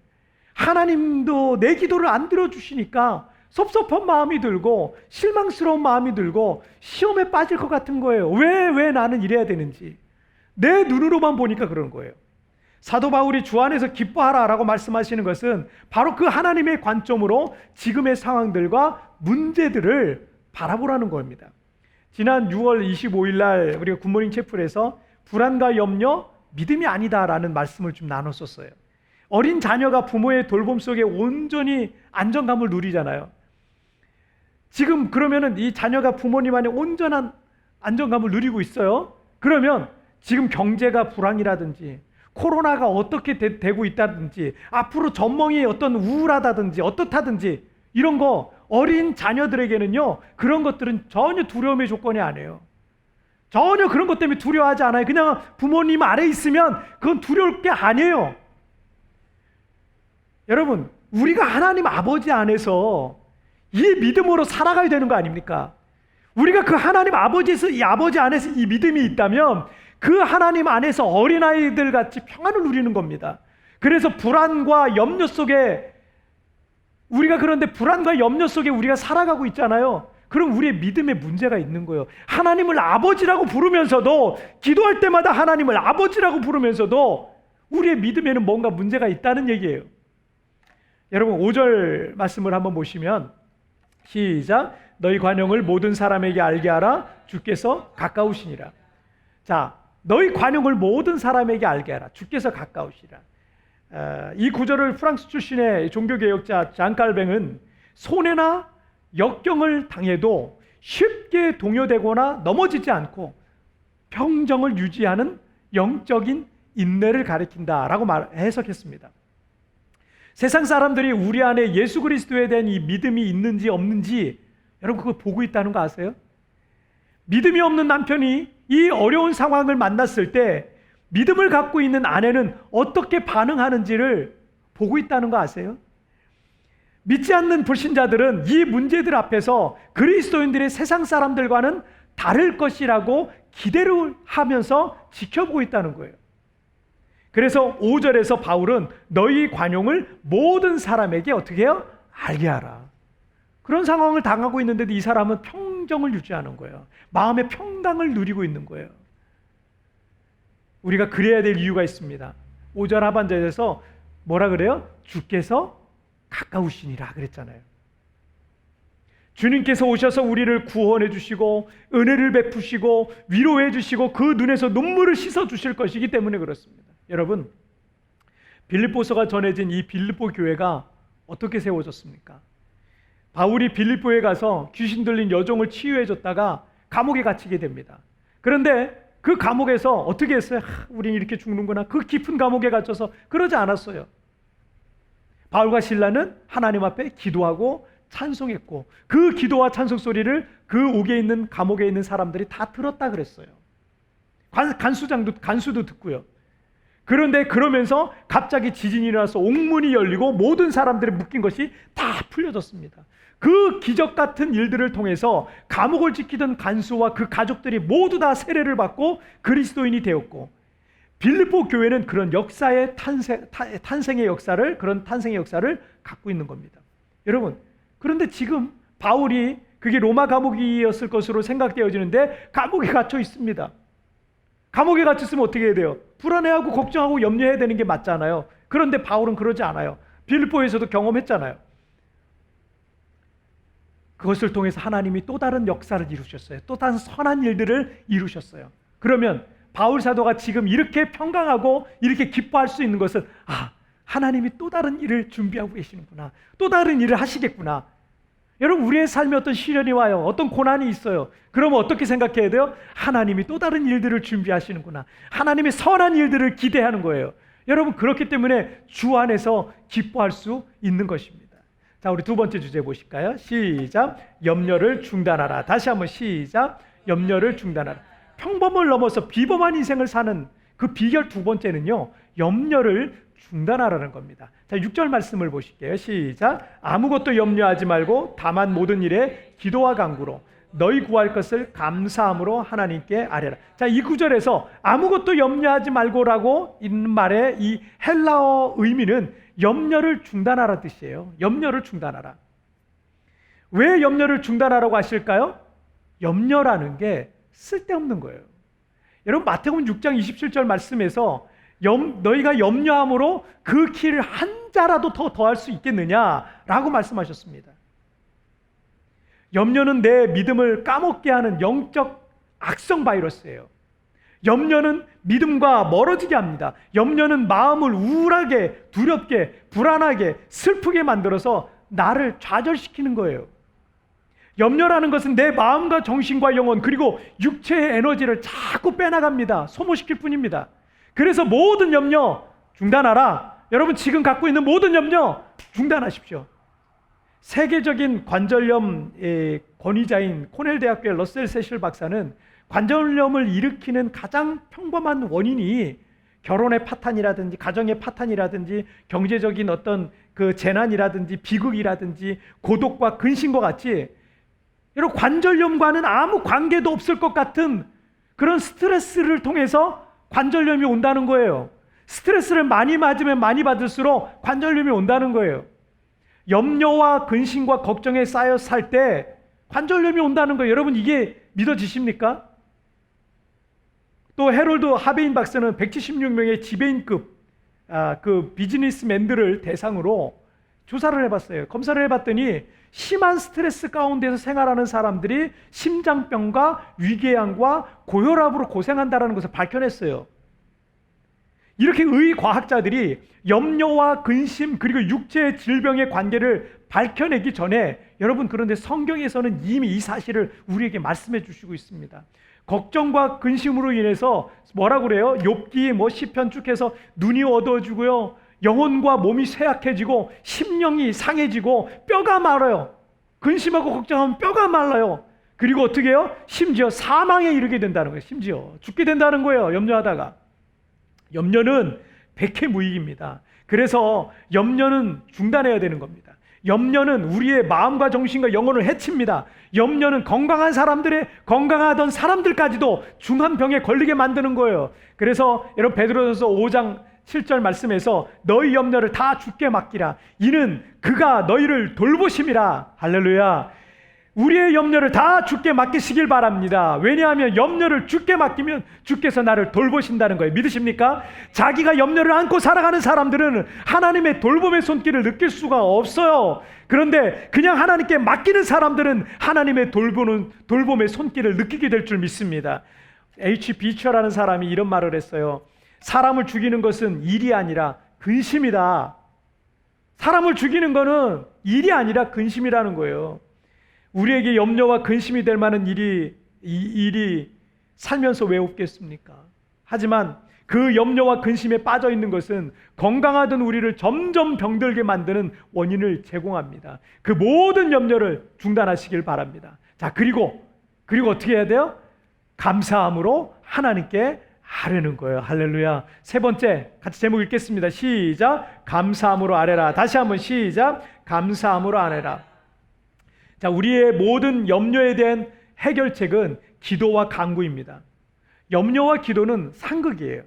하나님도 내 기도를 안 들어주시니까 섭섭한 마음이 들고 실망스러운 마음이 들고 시험에 빠질 것 같은 거예요. 왜 나는 이래야 되는지. 내 눈으로만 보니까 그런 거예요. 사도 바울이 주 안에서 기뻐하라라고 말씀하시는 것은 바로 그 하나님의 관점으로 지금의 상황들과 문제들을 바라보라는 겁니다. 지난 6월 25일 날 우리가 굿모닝 채플에서 불안과 염려, 믿음이 아니다라는 말씀을 좀 나눴었어요. 어린 자녀가 부모의 돌봄 속에 온전히 안정감을 누리잖아요. 지금 그러면은 이 자녀가 부모님 안에 온전한 안정감을 누리고 있어요. 그러면 지금 경제가 불황이라든지 코로나가 어떻게 되고 있다든지 앞으로 전망이 어떤 우울하다든지 어떻다든지 이런 거 어린 자녀들에게는요, 그런 것들은 전혀 두려움의 조건이 아니에요. 전혀 그런 것 때문에 두려워하지 않아요. 그냥 부모님 아래 있으면 그건 두려울 게 아니에요. 여러분, 우리가 하나님 아버지 안에서 이 믿음으로 살아가야 되는 거 아닙니까? 우리가 그 하나님 아버지에서 이 아버지 안에서 이 믿음이 있다면 그 하나님 안에서 어린아이들 같이 평안을 누리는 겁니다. 그래서 불안과 염려 속에 그런데 불안과 염려 속에 우리가 살아가고 있잖아요. 그럼 우리의 믿음에 문제가 있는 거예요. 하나님을 아버지라고 부르면서도, 기도할 때마다 하나님을 아버지라고 부르면서도 우리의 믿음에는 뭔가 문제가 있다는 얘기예요. 여러분 5절 말씀을 한번 보시면 시작. 너희 관용을 모든 사람에게 알게 하라. 주께서 가까우시니라. 자, 너희 관용을 모든 사람에게 알게 하라. 주께서 가까우시라. 이 구절을 프랑스 출신의 종교개혁자 장 칼뱅은 손해나 역경을 당해도 쉽게 동요되거나 넘어지지 않고 평정을 유지하는 영적인 인내를 가리킨다라고 해석했습니다. 세상 사람들이 우리 안에 예수 그리스도에 대한 이 믿음이 있는지 없는지 여러분 그거 보고 있다는 거 아세요? 믿음이 없는 남편이 이 어려운 상황을 만났을 때 믿음을 갖고 있는 아내는 어떻게 반응하는지를 보고 있다는 거 아세요? 믿지 않는 불신자들은 이 문제들 앞에서 그리스도인들의 세상 사람들과는 다를 것이라고 기대를 하면서 지켜보고 있다는 거예요. 그래서 5절에서 바울은 너희 관용을 모든 사람에게 어떻게 해요? 알게 하라. 그런 상황을 당하고 있는데도 이 사람은 평정을 유지하는 거예요. 마음의 평강을 누리고 있는 거예요. 우리가 그래야 될 이유가 있습니다. 5절 하반절에서 뭐라 그래요? 주께서 가까우시니라 그랬잖아요. 주님께서 오셔서 우리를 구원해 주시고 은혜를 베푸시고 위로해 주시고 그 눈에서 눈물을 씻어 주실 것이기 때문에 그렇습니다. 여러분, 빌립보서가 전해진 이 빌립보 교회가 어떻게 세워졌습니까? 바울이 빌립보에 가서 귀신 들린 여종을 치유해 줬다가 감옥에 갇히게 됩니다. 그런데 그 감옥에서 어떻게 했어요? 우린 이렇게 죽는구나. 그 깊은 감옥에 갇혀서 그러지 않았어요. 바울과 실라는 하나님 앞에 기도하고 찬송했고 그 기도와 찬송 소리를 그 옥에 있는 감옥에 있는 사람들이 다 들었다 그랬어요. 간수도 듣고요. 그런데 그러면서 갑자기 지진이 일어나서 옥문이 열리고 모든 사람들이 묶인 것이 다 풀려졌습니다. 그 기적 같은 일들을 통해서 감옥을 지키던 간수와 그 가족들이 모두 다 세례를 받고 그리스도인이 되었고, 빌립보 교회는 그런 역사의 탄생의 역사를, 그런 탄생의 역사를 갖고 있는 겁니다. 여러분, 그런데 지금 바울이 그게 로마 감옥이었을 것으로 생각되어지는데 감옥에 갇혀 있습니다. 감옥에 갇혔으면 어떻게 해야 돼요? 불안해하고 걱정하고 염려해야 되는 게 맞잖아요. 그런데 바울은 그러지 않아요. 빌립보에서도 경험했잖아요. 그것을 통해서 하나님이 또 다른 역사를 이루셨어요. 또 다른 선한 일들을 이루셨어요. 그러면 바울 사도가 지금 이렇게 평강하고 이렇게 기뻐할 수 있는 것은 하나님이 또 다른 일을 준비하고 계시는구나. 또 다른 일을 하시겠구나. 여러분, 우리의 삶에 어떤 시련이 와요. 어떤 고난이 있어요. 그러면 어떻게 생각해야 돼요? 하나님이 또 다른 일들을 준비하시는구나. 하나님의 선한 일들을 기대하는 거예요. 여러분, 그렇기 때문에 주 안에서 기뻐할 수 있는 것입니다. 자, 우리 두 번째 주제 보실까요? 시작. 염려를 중단하라. 다시 한번 시작. 염려를 중단하라. 평범을 넘어서 비범한 인생을 사는 그 비결 두 번째는요, 염려를 중단하라는 겁니다. 자, 6절 말씀을 보실게요. 시작. 아무것도 염려하지 말고 다만 모든 일에 기도와 간구로 너희 구할 것을 감사함으로 하나님께 아뢰라. 자, 이 구절에서 아무것도 염려하지 말고라고 있는 말의 이 헬라어 의미는 염려를 중단하라 뜻이에요. 염려를 중단하라. 왜 염려를 중단하라고 하실까요? 염려라는 게 쓸데없는 거예요. 여러분, 마태복음 6장 27절 말씀에서 너희가 염려함으로 그 길 한 자라도 더 더할 수 있겠느냐라고 말씀하셨습니다. 염려는 내 믿음을 까먹게 하는 영적 악성 바이러스예요. 염려는 믿음과 멀어지게 합니다. 염려는 마음을 우울하게, 두렵게, 불안하게, 슬프게 만들어서 나를 좌절시키는 거예요. 염려라는 것은 내 마음과 정신과 영혼 그리고 육체의 에너지를 자꾸 빼나갑니다. 소모시킬 뿐입니다. 그래서 모든 염려 중단하라. 여러분, 지금 갖고 있는 모든 염려 중단하십시오. 세계적인 관절염의 권위자인 코넬 대학교의 러셀 세실 박사는 관절염을 일으키는 가장 평범한 원인이 결혼의 파탄이라든지 가정의 파탄이라든지 경제적인 어떤 그 재난이라든지 비극이라든지 고독과 근심과 같이 여러분, 관절염과는 아무 관계도 없을 것 같은 그런 스트레스를 통해서 관절염이 온다는 거예요. 스트레스를 많이 맞으면 많이 받을수록 관절염이 온다는 거예요. 염려와 근심과 걱정에 쌓여 살 때 관절염이 온다는 거예요. 여러분, 이게 믿어지십니까? 또 헤롤드 하베인 박사는 176명의 지배인급 그 비즈니스맨들을 대상으로 조사를 해봤어요. 검사를 해봤더니 심한 스트레스 가운데서 생활하는 사람들이 심장병과 위궤양과 고혈압으로 고생한다는 것을 밝혀냈어요. 이렇게 의과학자들이 염려와 근심 그리고 육체의 질병의 관계를 밝혀내기 전에 여러분, 그런데 성경에서는 이미 이 사실을 우리에게 말씀해 주시고 있습니다. 걱정과 근심으로 인해서 뭐라고 그래요? 욥기 시편 쭉 해서 눈이 어두워지고요, 영혼과 몸이 쇠약해지고 심령이 상해지고 뼈가 말라요. 근심하고 걱정하면 뼈가 말라요. 그리고 어떻게 해요? 심지어 사망에 이르게 된다는 거예요. 심지어 죽게 된다는 거예요. 염려하다가. 염려는 백해무익입니다. 그래서 염려는 중단해야 되는 겁니다. 염려는 우리의 마음과 정신과 영혼을 해칩니다. 염려는 건강하던 사람들까지도 중한 병에 걸리게 만드는 거예요. 그래서 여러분, 베드로전서 5장 7절 말씀에서 너희 염려를 다 주께 맡기라. 이는 그가 너희를 돌보심이라. 할렐루야. 우리의 염려를 다 주께 맡기시길 바랍니다. 왜냐하면 염려를 주께 맡기면 주께서 나를 돌보신다는 거예요. 믿으십니까? 자기가 염려를 안고 살아가는 사람들은 하나님의 돌봄의 손길을 느낄 수가 없어요. 그런데 그냥 하나님께 맡기는 사람들은 하나님의 돌봄의 손길을 느끼게 될 줄 믿습니다. H. 비처라는 사람이 이런 말을 했어요. 사람을 죽이는 것은 일이 아니라 근심이다. 사람을 죽이는 것은 일이 아니라 근심이라는 거예요. 우리에게 염려와 근심이 될 만한 일이 살면서 왜 없겠습니까? 하지만 그 염려와 근심에 빠져 있는 것은 건강하던 우리를 점점 병들게 만드는 원인을 제공합니다. 그 모든 염려를 중단하시길 바랍니다. 자, 그리고 어떻게 해야 돼요? 감사함으로 하나님께 아뢰는 거예요. 할렐루야. 세 번째, 같이 제목 읽겠습니다. 시작. 감사함으로 아뢰라. 다시 한번 시작. 감사함으로 아뢰라. 자, 우리의 모든 염려에 대한 해결책은 기도와 간구입니다. 염려와 기도는 상극이에요.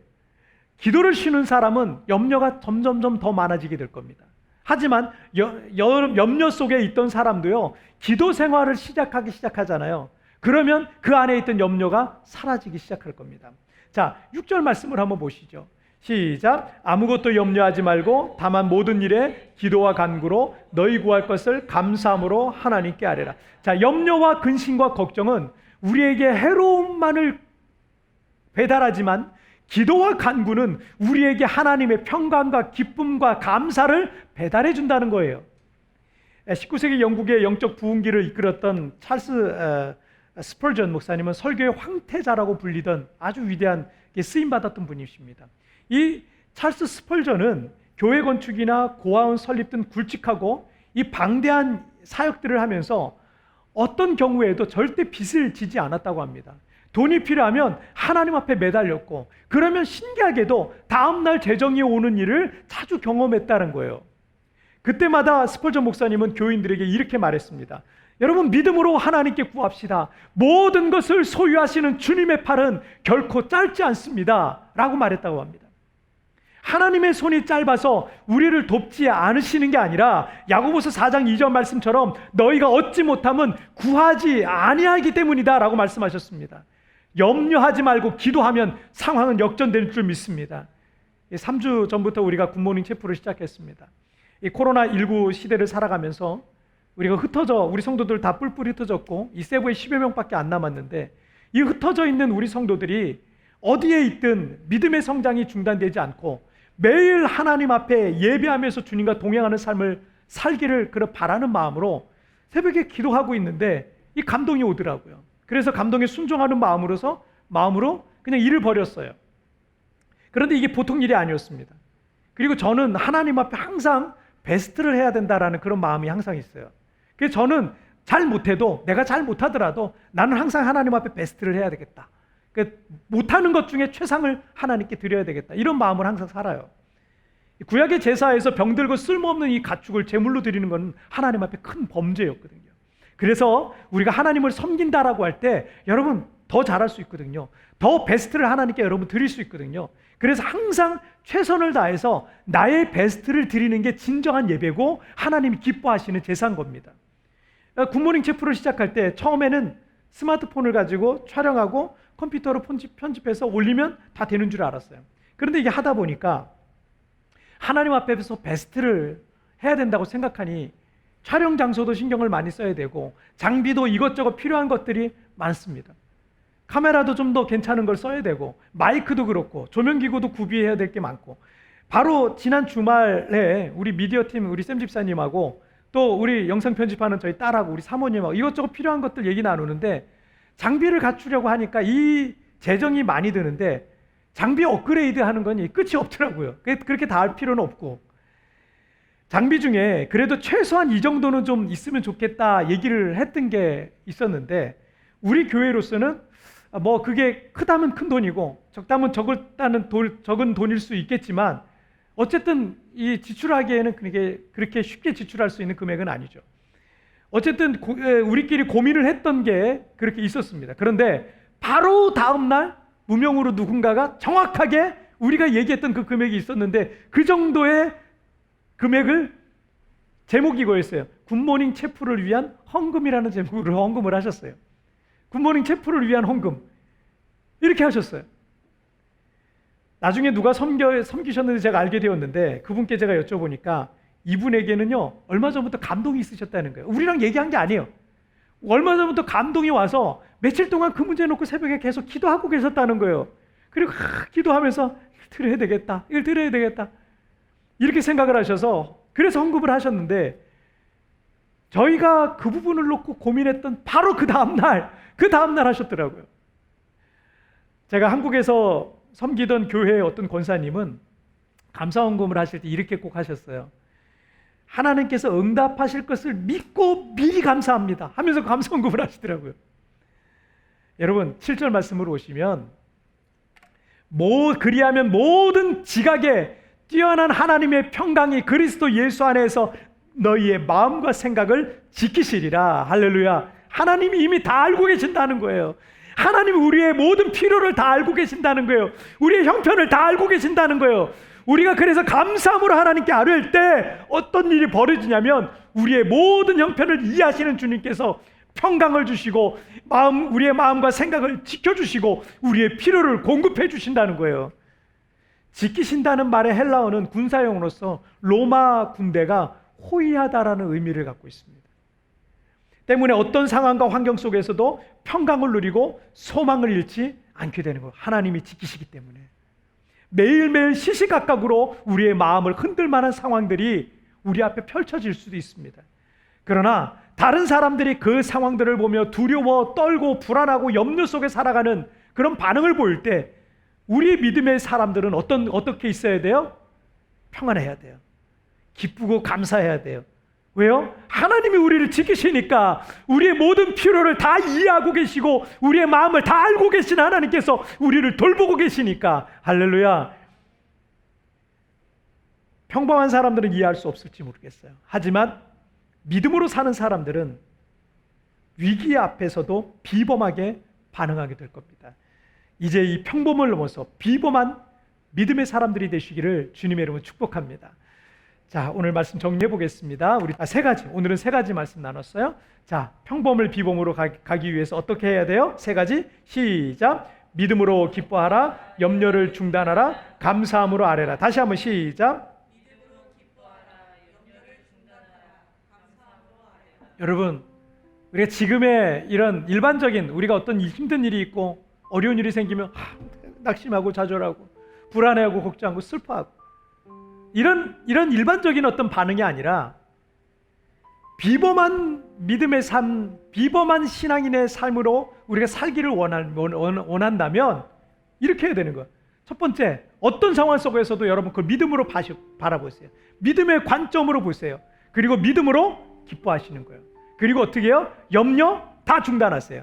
기도를 쉬는 사람은 염려가 점점점 더 많아지게 될 겁니다. 하지만 염려 속에 있던 사람도요, 기도 생활을 시작하잖아요. 그러면 그 안에 있던 염려가 사라지기 시작할 겁니다. 자, 6절 말씀을 한번 보시죠. 시작. 아무것도 염려하지 말고 다만 모든 일에 기도와 간구로 너희 구할 것을 감사함으로 하나님께 아뢰라. 자, 염려와 근심과 걱정은 우리에게 해로움만을 배달하지만 기도와 간구는 우리에게 하나님의 평강과 기쁨과 감사를 배달해 준다는 거예요. 19세기 영국의 영적 부흥기를 이끌었던 찰스 스펄전 목사님은 설교의 황태자라고 불리던 아주 위대한 쓰임받았던 분이십니다. 이 찰스 스펄전은 교회 건축이나 고아원 설립 등 굵직하고 이 방대한 사역들을 하면서 어떤 경우에도 절대 빚을 지지 않았다고 합니다. 돈이 필요하면 하나님 앞에 매달렸고, 그러면 신기하게도 다음날 재정이 오는 일을 자주 경험했다는 거예요. 그때마다 스펄전 목사님은 교인들에게 이렇게 말했습니다. 여러분, 믿음으로 하나님께 구합시다. 모든 것을 소유하시는 주님의 팔은 결코 짧지 않습니다 라고 말했다고 합니다. 하나님의 손이 짧아서 우리를 돕지 않으시는 게 아니라 야고보서 4장 2절 말씀처럼 너희가 얻지 못하면 구하지 아니하기 때문이다 라고 말씀하셨습니다. 염려하지 말고 기도하면 상황은 역전될 줄 믿습니다. 3주 전부터 우리가 굿모닝 체프를 시작했습니다. 이 코로나19 시대를 살아가면서 우리가 우리 성도들 다 뿔뿔이 흩어졌고 이 세부에 10여 명밖에 안 남았는데, 이 흩어져 있는 우리 성도들이 어디에 있든 믿음의 성장이 중단되지 않고 매일 하나님 앞에 예배하면서 주님과 동행하는 삶을 살기를 바라는 마음으로 새벽에 기도하고 있는데 이 감동이 오더라고요. 그래서 감동에 순종하는 마음으로 그냥 일을 벌였어요. 그런데 이게 보통 일이 아니었습니다. 그리고 저는 하나님 앞에 항상 베스트를 해야 된다라는 그런 마음이 항상 있어요. 그래서 저는 내가 잘 못하더라도 나는 항상 하나님 앞에 베스트를 해야 되겠다. 못하는 것 중에 최상을 하나님께 드려야 되겠다. 이런 마음을 항상 살아요. 구약의 제사에서 병들고 쓸모없는 이 가축을 제물로 드리는 건 하나님 앞에 큰 범죄였거든요. 그래서 우리가 하나님을 섬긴다라고 할 때 여러분 더 잘할 수 있거든요. 더 베스트를 하나님께 여러분 드릴 수 있거든요. 그래서 항상 최선을 다해서 나의 베스트를 드리는 게 진정한 예배고 하나님이 기뻐하시는 제사인 겁니다. 굿모닝 체프를 시작할 때 처음에는 스마트폰을 가지고 촬영하고 컴퓨터로 편집해서 올리면 다 되는 줄 알았어요. 그런데 이게 하다 보니까 하나님 앞에서 베스트를 해야 된다고 생각하니 촬영 장소도 신경을 많이 써야 되고 장비도 이것저것 필요한 것들이 많습니다. 카메라도 좀 더 괜찮은 걸 써야 되고 마이크도 그렇고 조명기구도 구비해야 될 게 많고, 바로 지난 주말에 우리 미디어팀 우리 샘 집사님하고 또 우리 영상 편집하는 저희 딸하고 우리 사모님하고 이것저것 필요한 것들 얘기 나누는데, 장비를 갖추려고 하니까 이 재정이 많이 드는데 장비 업그레이드 하는 건 끝이 없더라고요. 그렇게 다 할 필요는 없고, 장비 중에 그래도 최소한 이 정도는 좀 있으면 좋겠다 얘기를 했던 게 있었는데, 우리 교회로서는 그게 크다면 큰 돈이고 적다면 적은 돈일 수 있겠지만 어쨌든 이 지출하기에는 그렇게 쉽게 지출할 수 있는 금액은 아니죠. 어쨌든 우리끼리 고민을 했던 게 그렇게 있었습니다. 그런데 바로 다음 날 무명으로 누군가가 정확하게 우리가 얘기했던 그 금액이 있었는데 그 정도의 금액을, 제목이 이거였어요. 굿모닝 체프를 위한 헌금이라는 제목으로 헌금을 하셨어요. 굿모닝 체프를 위한 헌금 이렇게 하셨어요. 나중에 누가 섬기셨는지 제가 알게 되었는데 그분께 제가 여쭤보니까 이분에게는요 얼마 전부터 감동이 있으셨다는 거예요. 우리랑 얘기한 게 아니에요. 얼마 전부터 감동이 와서 며칠 동안 그 문제 놓고 새벽에 계속 기도하고 계셨다는 거예요. 그리고 기도하면서 이걸 드려야 되겠다 이렇게 생각을 하셔서 그래서 헌금을 하셨는데, 저희가 그 부분을 놓고 고민했던 바로 그 다음날 하셨더라고요. 제가 한국에서 섬기던 교회의 어떤 권사님은 감사헌금을 하실 때 이렇게 꼭 하셨어요. 하나님께서 응답하실 것을 믿고 미리 감사합니다 하면서 감사헌금을 하시더라고요. 여러분 7절 말씀으로 오시면 그리하면 모든 지각에 뛰어난 하나님의 평강이 그리스도 예수 안에서 너희의 마음과 생각을 지키시리라. 할렐루야. 하나님이 이미 다 알고 계신다는 거예요. 하나님이 우리의 모든 필요를 다 알고 계신다는 거예요. 우리의 형편을 다 알고 계신다는 거예요. 우리가 그래서 감사함으로 하나님께 아뢰을 때 어떤 일이 벌어지냐면 우리의 모든 형편을 이해하시는 주님께서 평강을 주시고 우리의 마음과 생각을 지켜주시고 우리의 필요를 공급해 주신다는 거예요. 지키신다는 말의 헬라어는 군사용어로서 로마 군대가 호위하다라는 의미를 갖고 있습니다. 때문에 어떤 상황과 환경 속에서도 평강을 누리고 소망을 잃지 않게 되는 거예요. 하나님이 지키시기 때문에. 매일매일 시시각각으로 우리의 마음을 흔들 만한 상황들이 우리 앞에 펼쳐질 수도 있습니다. 그러나 다른 사람들이 그 상황들을 보며 두려워 떨고 불안하고 염려 속에 살아가는 그런 반응을 보일 때 우리 믿음의 사람들은 어떻게 있어야 돼요? 평안해야 돼요. 기쁘고 감사해야 돼요. 왜요? 하나님이 우리를 지키시니까, 우리의 모든 필요를 다 이해하고 계시고 우리의 마음을 다 알고 계신 하나님께서 우리를 돌보고 계시니까. 할렐루야. 평범한 사람들은 이해할 수 없을지 모르겠어요. 하지만 믿음으로 사는 사람들은 위기 앞에서도 비범하게 반응하게 될 겁니다. 이제 이 평범을 넘어서 비범한 믿음의 사람들이 되시기를 주님의 이름으로 축복합니다. 자, 오늘 말씀 정리해 보겠습니다. 우리 세 가지, 오늘은 세 가지 말씀 나눴어요. 자, 평범을 비범으로 가기 위해서 어떻게 해야 돼요? 세 가지. 시작. 믿음으로 기뻐하라, 염려를 중단하라, 감사함으로 아뢰라. 다시 한번 시작. 믿음으로 기뻐하라, 염려를 중단하라, 감사함으로 아뢰라. 여러분, 우리가 지금의 이런 일반적인 우리가 어떤 힘든 일이 있고 어려운 일이 생기면 낙심하고 좌절하고 불안해하고 걱정하고 슬퍼하고 이런 일반적인 어떤 반응이 아니라 비범한 믿음의 삶, 비범한 신앙인의 삶으로 우리가 살기를 원한다면 이렇게 해야 되는 거예요. 첫 번째, 어떤 상황 속에서도 여러분 그 믿음으로 바라보세요. 믿음의 관점으로 보세요. 그리고 믿음으로 기뻐하시는 거예요. 그리고 어떻게 해요? 염려 다 중단하세요.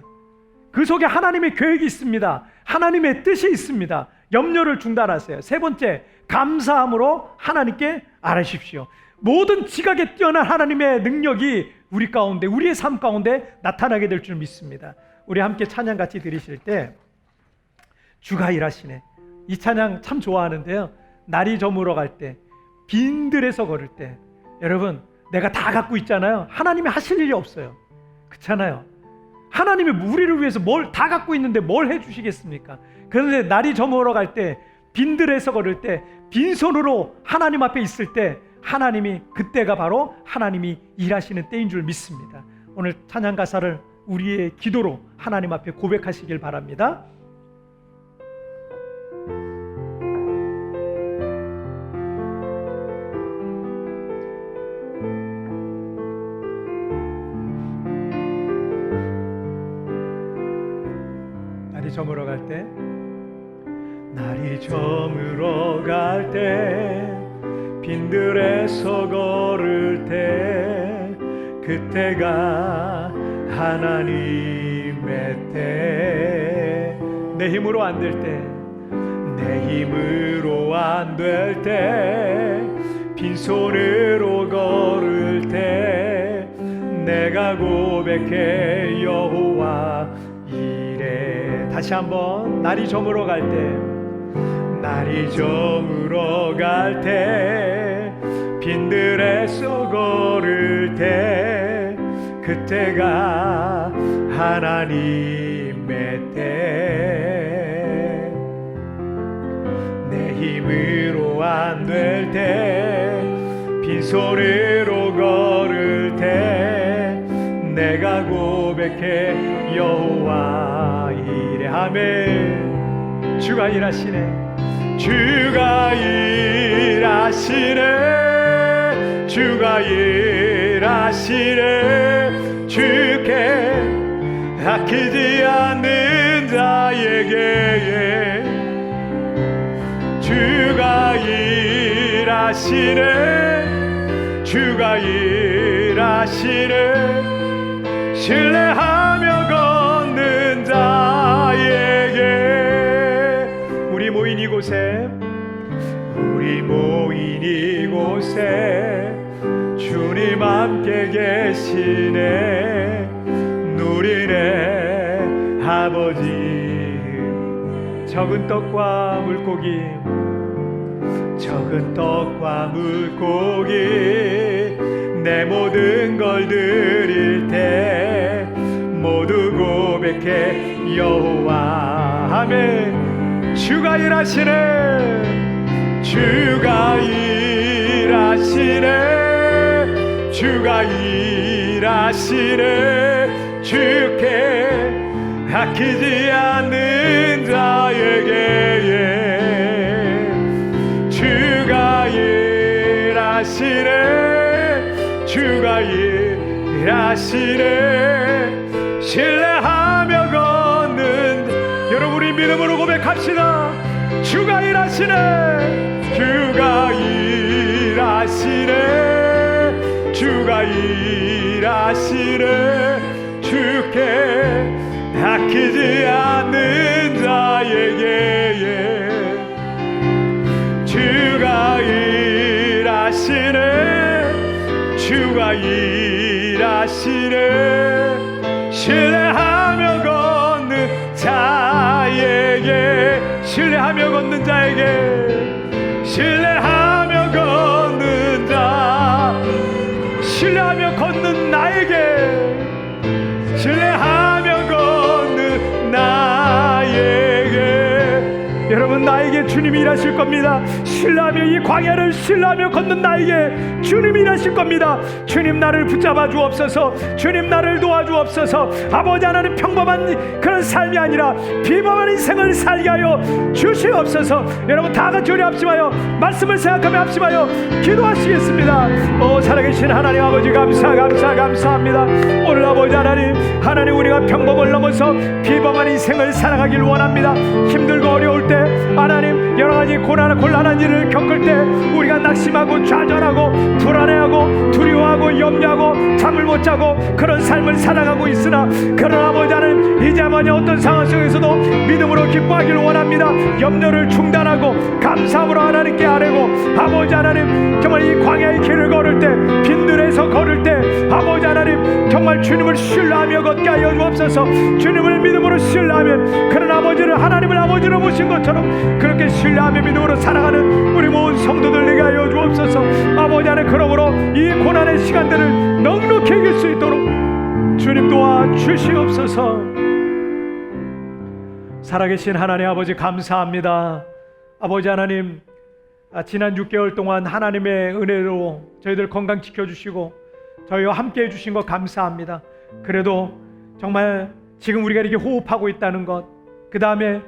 그 속에 하나님의 계획이 있습니다. 하나님의 뜻이 있습니다. 염려를 중단하세요. 세 번째, 감사함으로 하나님께 아뢰십시오. 모든 지각에 뛰어난 하나님의 능력이 우리 가운데, 우리의 삶 가운데 나타나게 될 줄 믿습니다. 우리 함께 찬양 같이 드리실 때 주가 일하시네, 이 찬양 참 좋아하는데요. 날이 저물어 갈 때, 빈들에서 걸을 때, 여러분 내가 다 갖고 있잖아요. 하나님이 하실 일이 없어요. 그렇잖아요. 하나님이 우리를 위해서 뭘 다 갖고 있는데 뭘 해주시겠습니까? 그런데 날이 저물어 갈 때, 빈들에서 걸을 때, 빈손으로 하나님 앞에 있을 때 하나님이, 그때가 바로 하나님이 일하시는 때인 줄 믿습니다. 오늘 찬양 가사를 우리의 기도로 하나님 앞에 고백하시길 바랍니다. 날이 저물어 갈 때, 날이 저물어 갈 때, 빈들에서 걸을 때, 그때가 하나님의 때. 내 힘으로 안 될 때, 내 힘으로 안 될 때, 빈손으로 걸을 때, 내가 고백해 여호와 이래. 다시 한번, 날이 저물어 갈 때, 날이 저물어 갈 때, 빈들에서 걸을 때, 그때가 하나님의 때. 내 힘으로 안 될 때, 빈손으로 걸을 때, 내가 고백해 여호와 이래. 아멘. 주가 일하시네, 주가 일하시네, 주가 일하시네. 주께 아끼지 않는 자에게 주가 일하시네, 주가 일하시네. 신뢰하며 걷는 자에게. 우리 모인 이곳에, 우리 모인 이곳에 주님 함께 계시네. 누리네 아버지. 적은 떡과 물고기, 적은 떡과 물고기, 내 모든 걸 드릴 때 모두 고백해 여호와. 아멘. 주가 일하시네, 주가 일하시네, 주가 일하시네. 주께 아끼지 않는 자에게 주가 일하시네, 주가 일하시네. 신뢰하며 걷는 여러분, 우리 믿음으로 고백합시다. 주가 일하시네, 주가 일하시네, 주가 일하시네. 주께 아끼지 않는 자에게 주가 일하시네, 주가 일하시네. 신뢰하며 걷는 자에게, 신뢰하며 걷는 자, 신뢰하며 걷는 나에게, 신뢰하며 걷는 나에게. 여러분, 나에게 주님이 일하실 겁니다. 신뢰하며 이 광야를 신뢰하며 걷는 나에게 주님이 일하실 겁니다. 주님 나를 붙잡아 주옵소서. 주님 나를 도와주옵소서. 아버지 하나님, 평범한 그런 삶이 아니라 비범한 인생을 살게 하여 주시옵소서. 여러분 다 같이 우리 합심하여 말씀을 생각하며 합심하여 기도하시겠습니다. 오 살아계신 하나님 아버지, 감사합니다. 오늘 아버지 하나님 우리가 평범을 넘어서 비범한 인생을 살아가길 원합니다. 힘들고 어려울 때 하나님, 여러가지 곤란한 일을 겪을 때 우리가 낙심하고 좌절하고 불안해하고 두려워하고 염려하고 잠을 못 자고 그런 삶을 살아가고 있으나, 그러나 아버지 하나님, 이제만이 어떤 상황 속에서도 믿음으로 기뻐하기를 원합니다. 염려를 중단하고 감사함으로 하나님께 아뢰고, 아버지 하나님 정말 이 광야의 길을 걸을 때, 빈들에서 걸을 때 아버지 하나님 정말 주님을 신뢰하며 걷게 하여 주옵소서. 주님을 믿음으로 신뢰하면 그런 아버지를, 하나님을 아버지로 모신 것처럼 그렇게 신뢰하며 믿음으로 살아가는 우리 모든 성도들 되게 하여 주옵소서. 아버지 하나님, 그러므로 이 고난의 시간들을 넉넉히 이길 수 있도록 주님 도와 주시옵소서. 살아계신 하나님 아버지, 감사합니다. 아버지 하나님, 지난 6개월 동안 하나님의 은혜로 저희들 건강 지켜주시고 저희와 함께 해주신 것 감사합니다. 그래도 정말 지금 우리가 이렇게 호흡하고 있다는 것, 그 다음에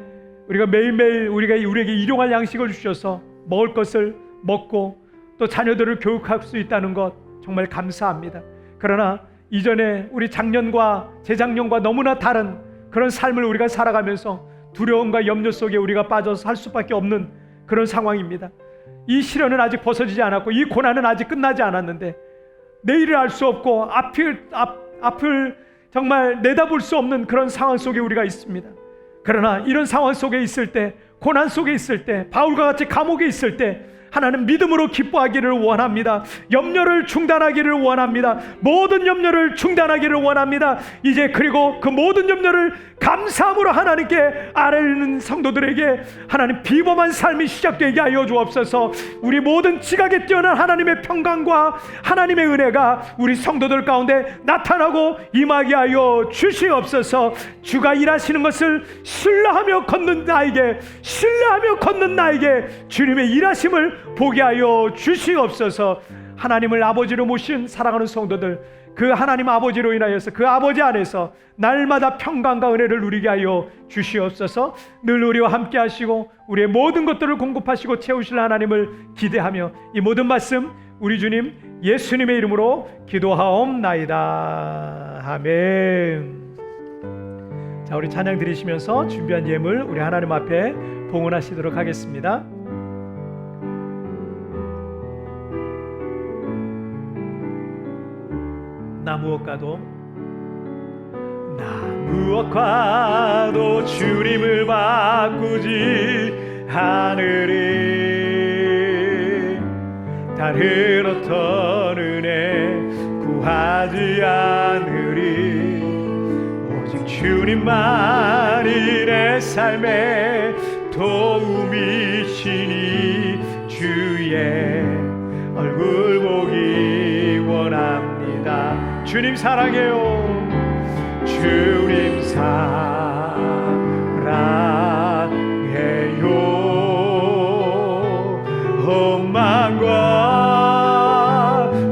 우리가 매일매일 우리에게 일용할 양식을 주셔서 먹을 것을 먹고 또 자녀들을 교육할 수 있다는 것 정말 감사합니다. 그러나 이전에 우리 작년과 재작년과 너무나 다른 그런 삶을 우리가 살아가면서 두려움과 염려 속에 우리가 빠져서 살 수밖에 없는 그런 상황입니다. 이 시련은 아직 벗어지지 않았고 이 고난은 아직 끝나지 않았는데, 내일을 알 수 없고 앞을 정말 내다볼 수 없는 그런 상황 속에 우리가 있습니다. 그러나 이런 상황 속에 있을 때, 고난 속에 있을 때, 바울과 같이 감옥에 있을 때 하나님 믿음으로 기뻐하기를 원합니다. 염려를 중단하기를 원합니다. 모든 염려를 중단하기를 원합니다. 이제 그리고 그 모든 염려를 감사함으로 하나님께 아뢰는 성도들에게 하나님 비범한 삶이 시작되게 하여 주옵소서. 우리 모든 지각에 뛰어난 하나님의 평강과 하나님의 은혜가 우리 성도들 가운데 나타나고 임하게 하여 주시옵소서. 주가 일하시는 것을 신뢰하며 걷는 나에게, 신뢰하며 걷는 나에게 주님의 일하심을 보게 하여 주시옵소서. 하나님을 아버지로 모신 사랑하는 성도들, 그 하나님 아버지로 인하여서 그 아버지 안에서 날마다 평강과 은혜를 누리게 하여 주시옵소서. 늘 우리와 함께 하시고 우리의 모든 것들을 공급하시고 채우실 하나님을 기대하며 이 모든 말씀 우리 주님 예수님의 이름으로 기도하옵나이다. 아멘. 자, 우리 찬양 드리시면서 준비한 예물 우리 하나님 앞에 봉헌하시도록 하겠습니다. 나 무엇과도 주님을 바꾸지 않으리. 다른 어떤 은혜 구하지 않으리. 오직 주님만이 내 삶의 도움이시니 주의 얼굴 보기 원합니다. 주님 사랑해요. 주님 사랑해요. 헌만과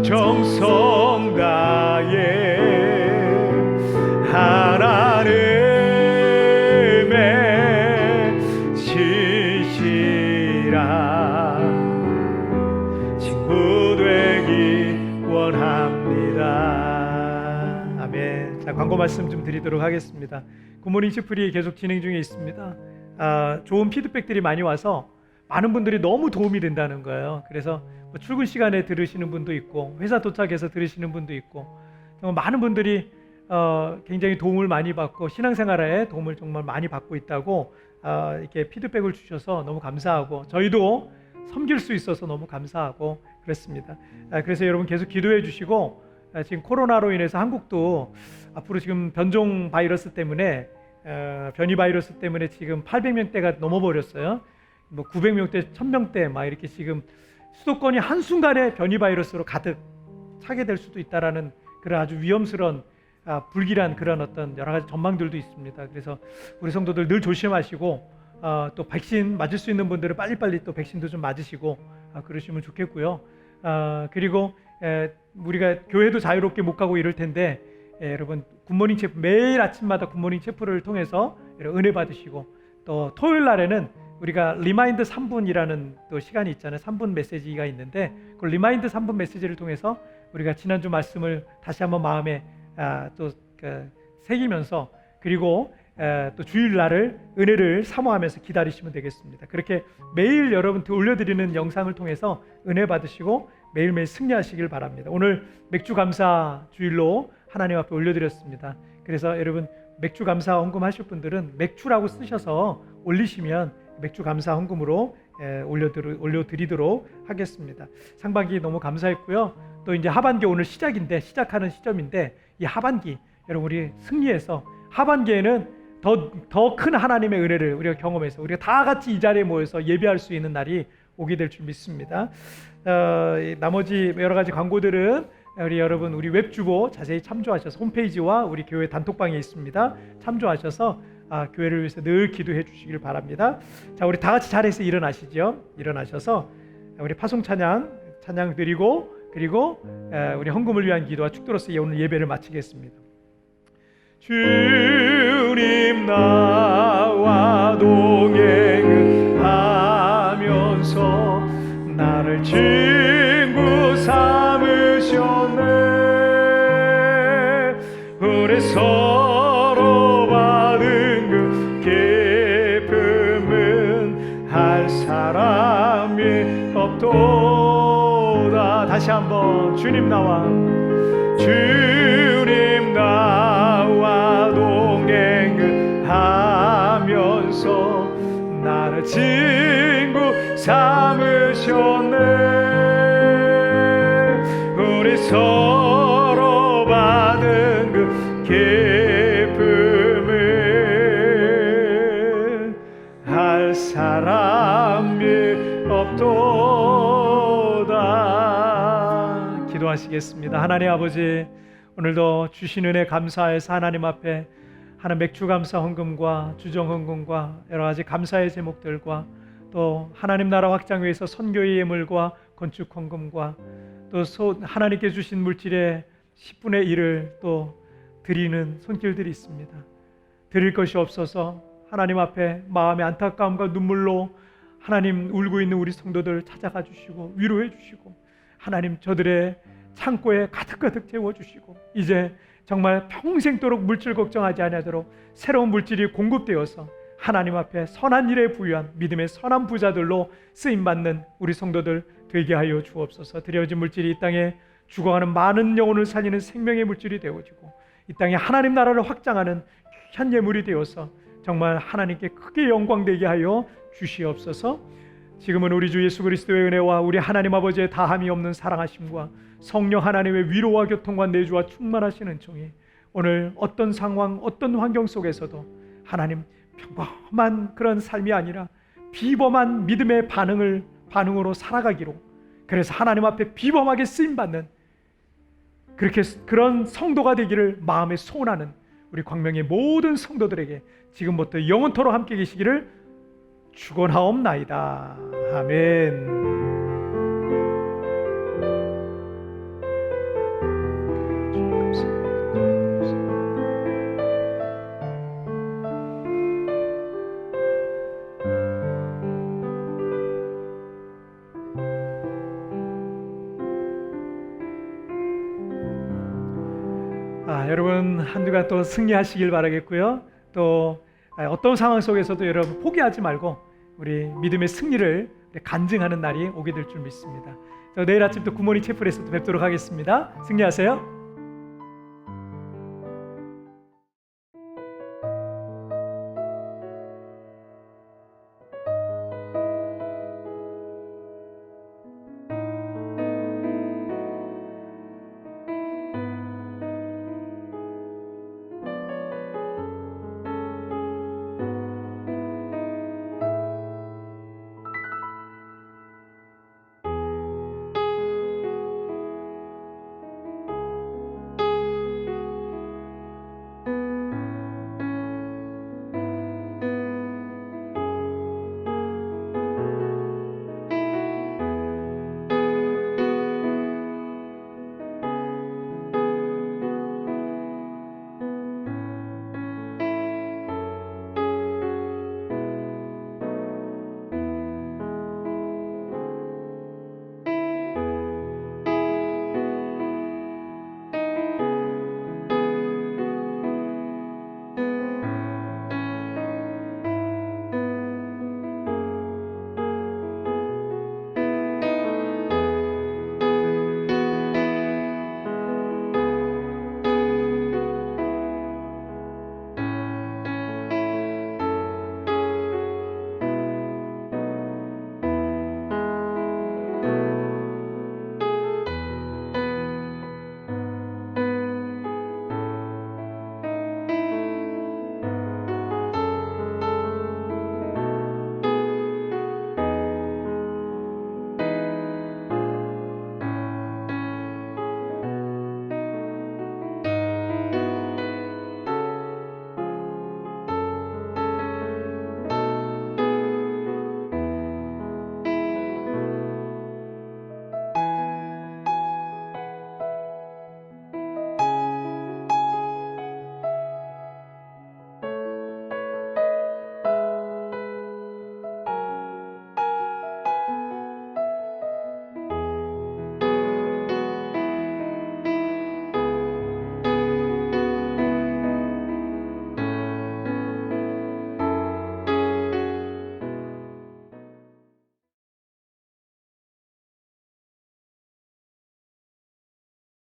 정성 다해 하나님의 신실한 친구 되기 원합니다. 아멘. 자, 광고 말씀 좀 드리도록 하겠습니다. 굿모닝 시프리 계속 진행 중에 있습니다. 좋은 피드백들이 많이 와서 많은 분들이 너무 도움이 된다는 거예요. 그래서 뭐 출근 시간에 들으시는 분도 있고 회사 도착해서 들으시는 분도 있고 정말 많은 분들이 굉장히 도움을 많이 받고 신앙생활에 도움을 정말 많이 받고 있다고 이렇게 피드백을 주셔서 너무 감사하고 저희도 섬길 수 있어서 너무 감사하고 그렇습니다. 그래서 여러분 계속 기도해 주시고 지금 코로나로 인해서 한국도 앞으로 지금 변종 바이러스 때문에 변이 바이러스 때문에 지금 800명대가 넘어버렸어요. 뭐 900명대, 1000명대 막 이렇게 지금 수도권이 한순간에 변이 바이러스로 가득 차게 될 수도 있다라는 그런 아주 위험스러운 불길한 그런 어떤 여러 가지 전망들도 있습니다. 그래서 우리 성도들 늘 조심하시고 또 백신 맞을 수 있는 분들은 빨리빨리 또 백신도 좀 맞으시고 그러시면 좋겠고요. 그리고 우리가 교회도 자유롭게 못 가고 이럴 텐데 여러분 굿모닝 체프 매일 아침마다 굿모닝 체프를 통해서 은혜 받으시고 또 토요일 날에는 우리가 리마인드 3분이라는 또 시간이 있잖아요. 3분 메시지가 있는데 그 리마인드 3분 메시지를 통해서 우리가 지난주 말씀을 다시 한번 마음에 또 새기면서 그리고 또 주일날을 은혜를 사모하면서 기다리시면 되겠습니다. 그렇게 매일 여러분께 올려드리는 영상을 통해서 은혜 받으시고 매일매일 승리하시길 바랍니다. 오늘 맥주 감사 주일로 하나님 앞에 올려드렸습니다. 그래서 여러분 맥주 감사 헌금 하실 분들은 맥주라고 쓰셔서 올리시면 맥주 감사 헌금으로 올려드리도록 하겠습니다. 상반기 너무 감사했고요. 또 이제 하반기 오늘 시작하는 시점인데 이 하반기 여러분 우리 승리해서 하반기에는 더 큰 하나님의 은혜를 우리가 경험해서 우리가 다 같이 이 자리에 모여서 예배할 수 있는 날이 오게 될 줄 믿습니다. 나머지 여러 가지 광고들은 우리 웹주보 자세히 참조하셔서 홈페이지와 우리 교회 단톡방에 있습니다. 참조하셔서 교회를 위해서 늘 기도해 주시길 바랍니다. 자, 우리 다 같이 자리에서 일어나시죠. 일어나셔서 우리 파송 찬양 드리고 그리고 우리 헌금을 위한 기도와 축도로서 오늘 예배를 마치겠습니다. 주님 나와 동행하면서 나를 친구 삼으셨네. 우리 서로 받은 그 기쁨은 할 사람이 없도다. 다시 한번 주님 나와 동행하면서 나를 친구 삼으셨네. 우리 서로 받은 그 기쁨을 할 사람이 없도다. 기도하시겠습니다. 하나님 아버지, 오늘도 주신 은혜 감사해서 하나님 앞에 하나님 맥주 감사 헌금과 주정 헌금과 여러 가지 감사의 제목들과 또 하나님 나라 확장 위해서 선교의 예물과 건축 헌금과 또 하나님께 주신 물질의 10분의 1을 또 드리는 손길들이 있습니다. 드릴 것이 없어서 하나님 앞에 마음의 안타까움과 눈물로 하나님 울고 있는 우리 성도들 찾아가 주시고 위로해 주시고 하나님 저들의 창고에 가득가득 채워주시고 이제 정말 평생도록 물질 걱정하지 아니하도록 새로운 물질이 공급되어서 하나님 앞에 선한 일에 부유한 믿음의 선한 부자들로 쓰임받는 우리 성도들 되게 하여 주옵소서. 드려진 물질이 이 땅에 죽어가는 많은 영혼을 살리는 생명의 물질이 되어지고 이 땅에 하나님 나라를 확장하는 귀한 예물이 되어서 정말 하나님께 크게 영광되게 하여 주시옵소서. 지금은 우리 주 예수 그리스도의 은혜와 우리 하나님 아버지의 다함이 없는 사랑하심과 성령 하나님의 위로와 교통과 내주와 충만하신 은총이 오늘 어떤 상황 어떤 환경 속에서도 하나님 평범한 그런 삶이 아니라 비범한 믿음의 반응으로 살아가기로, 그래서 하나님 앞에 비범하게 쓰임받는 그런 성도가 되기를 마음에 소원하는 우리 광명의 모든 성도들에게 지금부터 영원토록 함께 계시기를 축원하옵나이다. 아멘. 여러분 한 주간 또 승리하시길 바라겠고요. 또 어떤 상황 속에서도 여러분 포기하지 말고 우리 믿음의 승리를 간증하는 날이 오게 될 줄 믿습니다. 내일 아침 또 굿모닝 채플에서 또 뵙도록 하겠습니다. 승리하세요.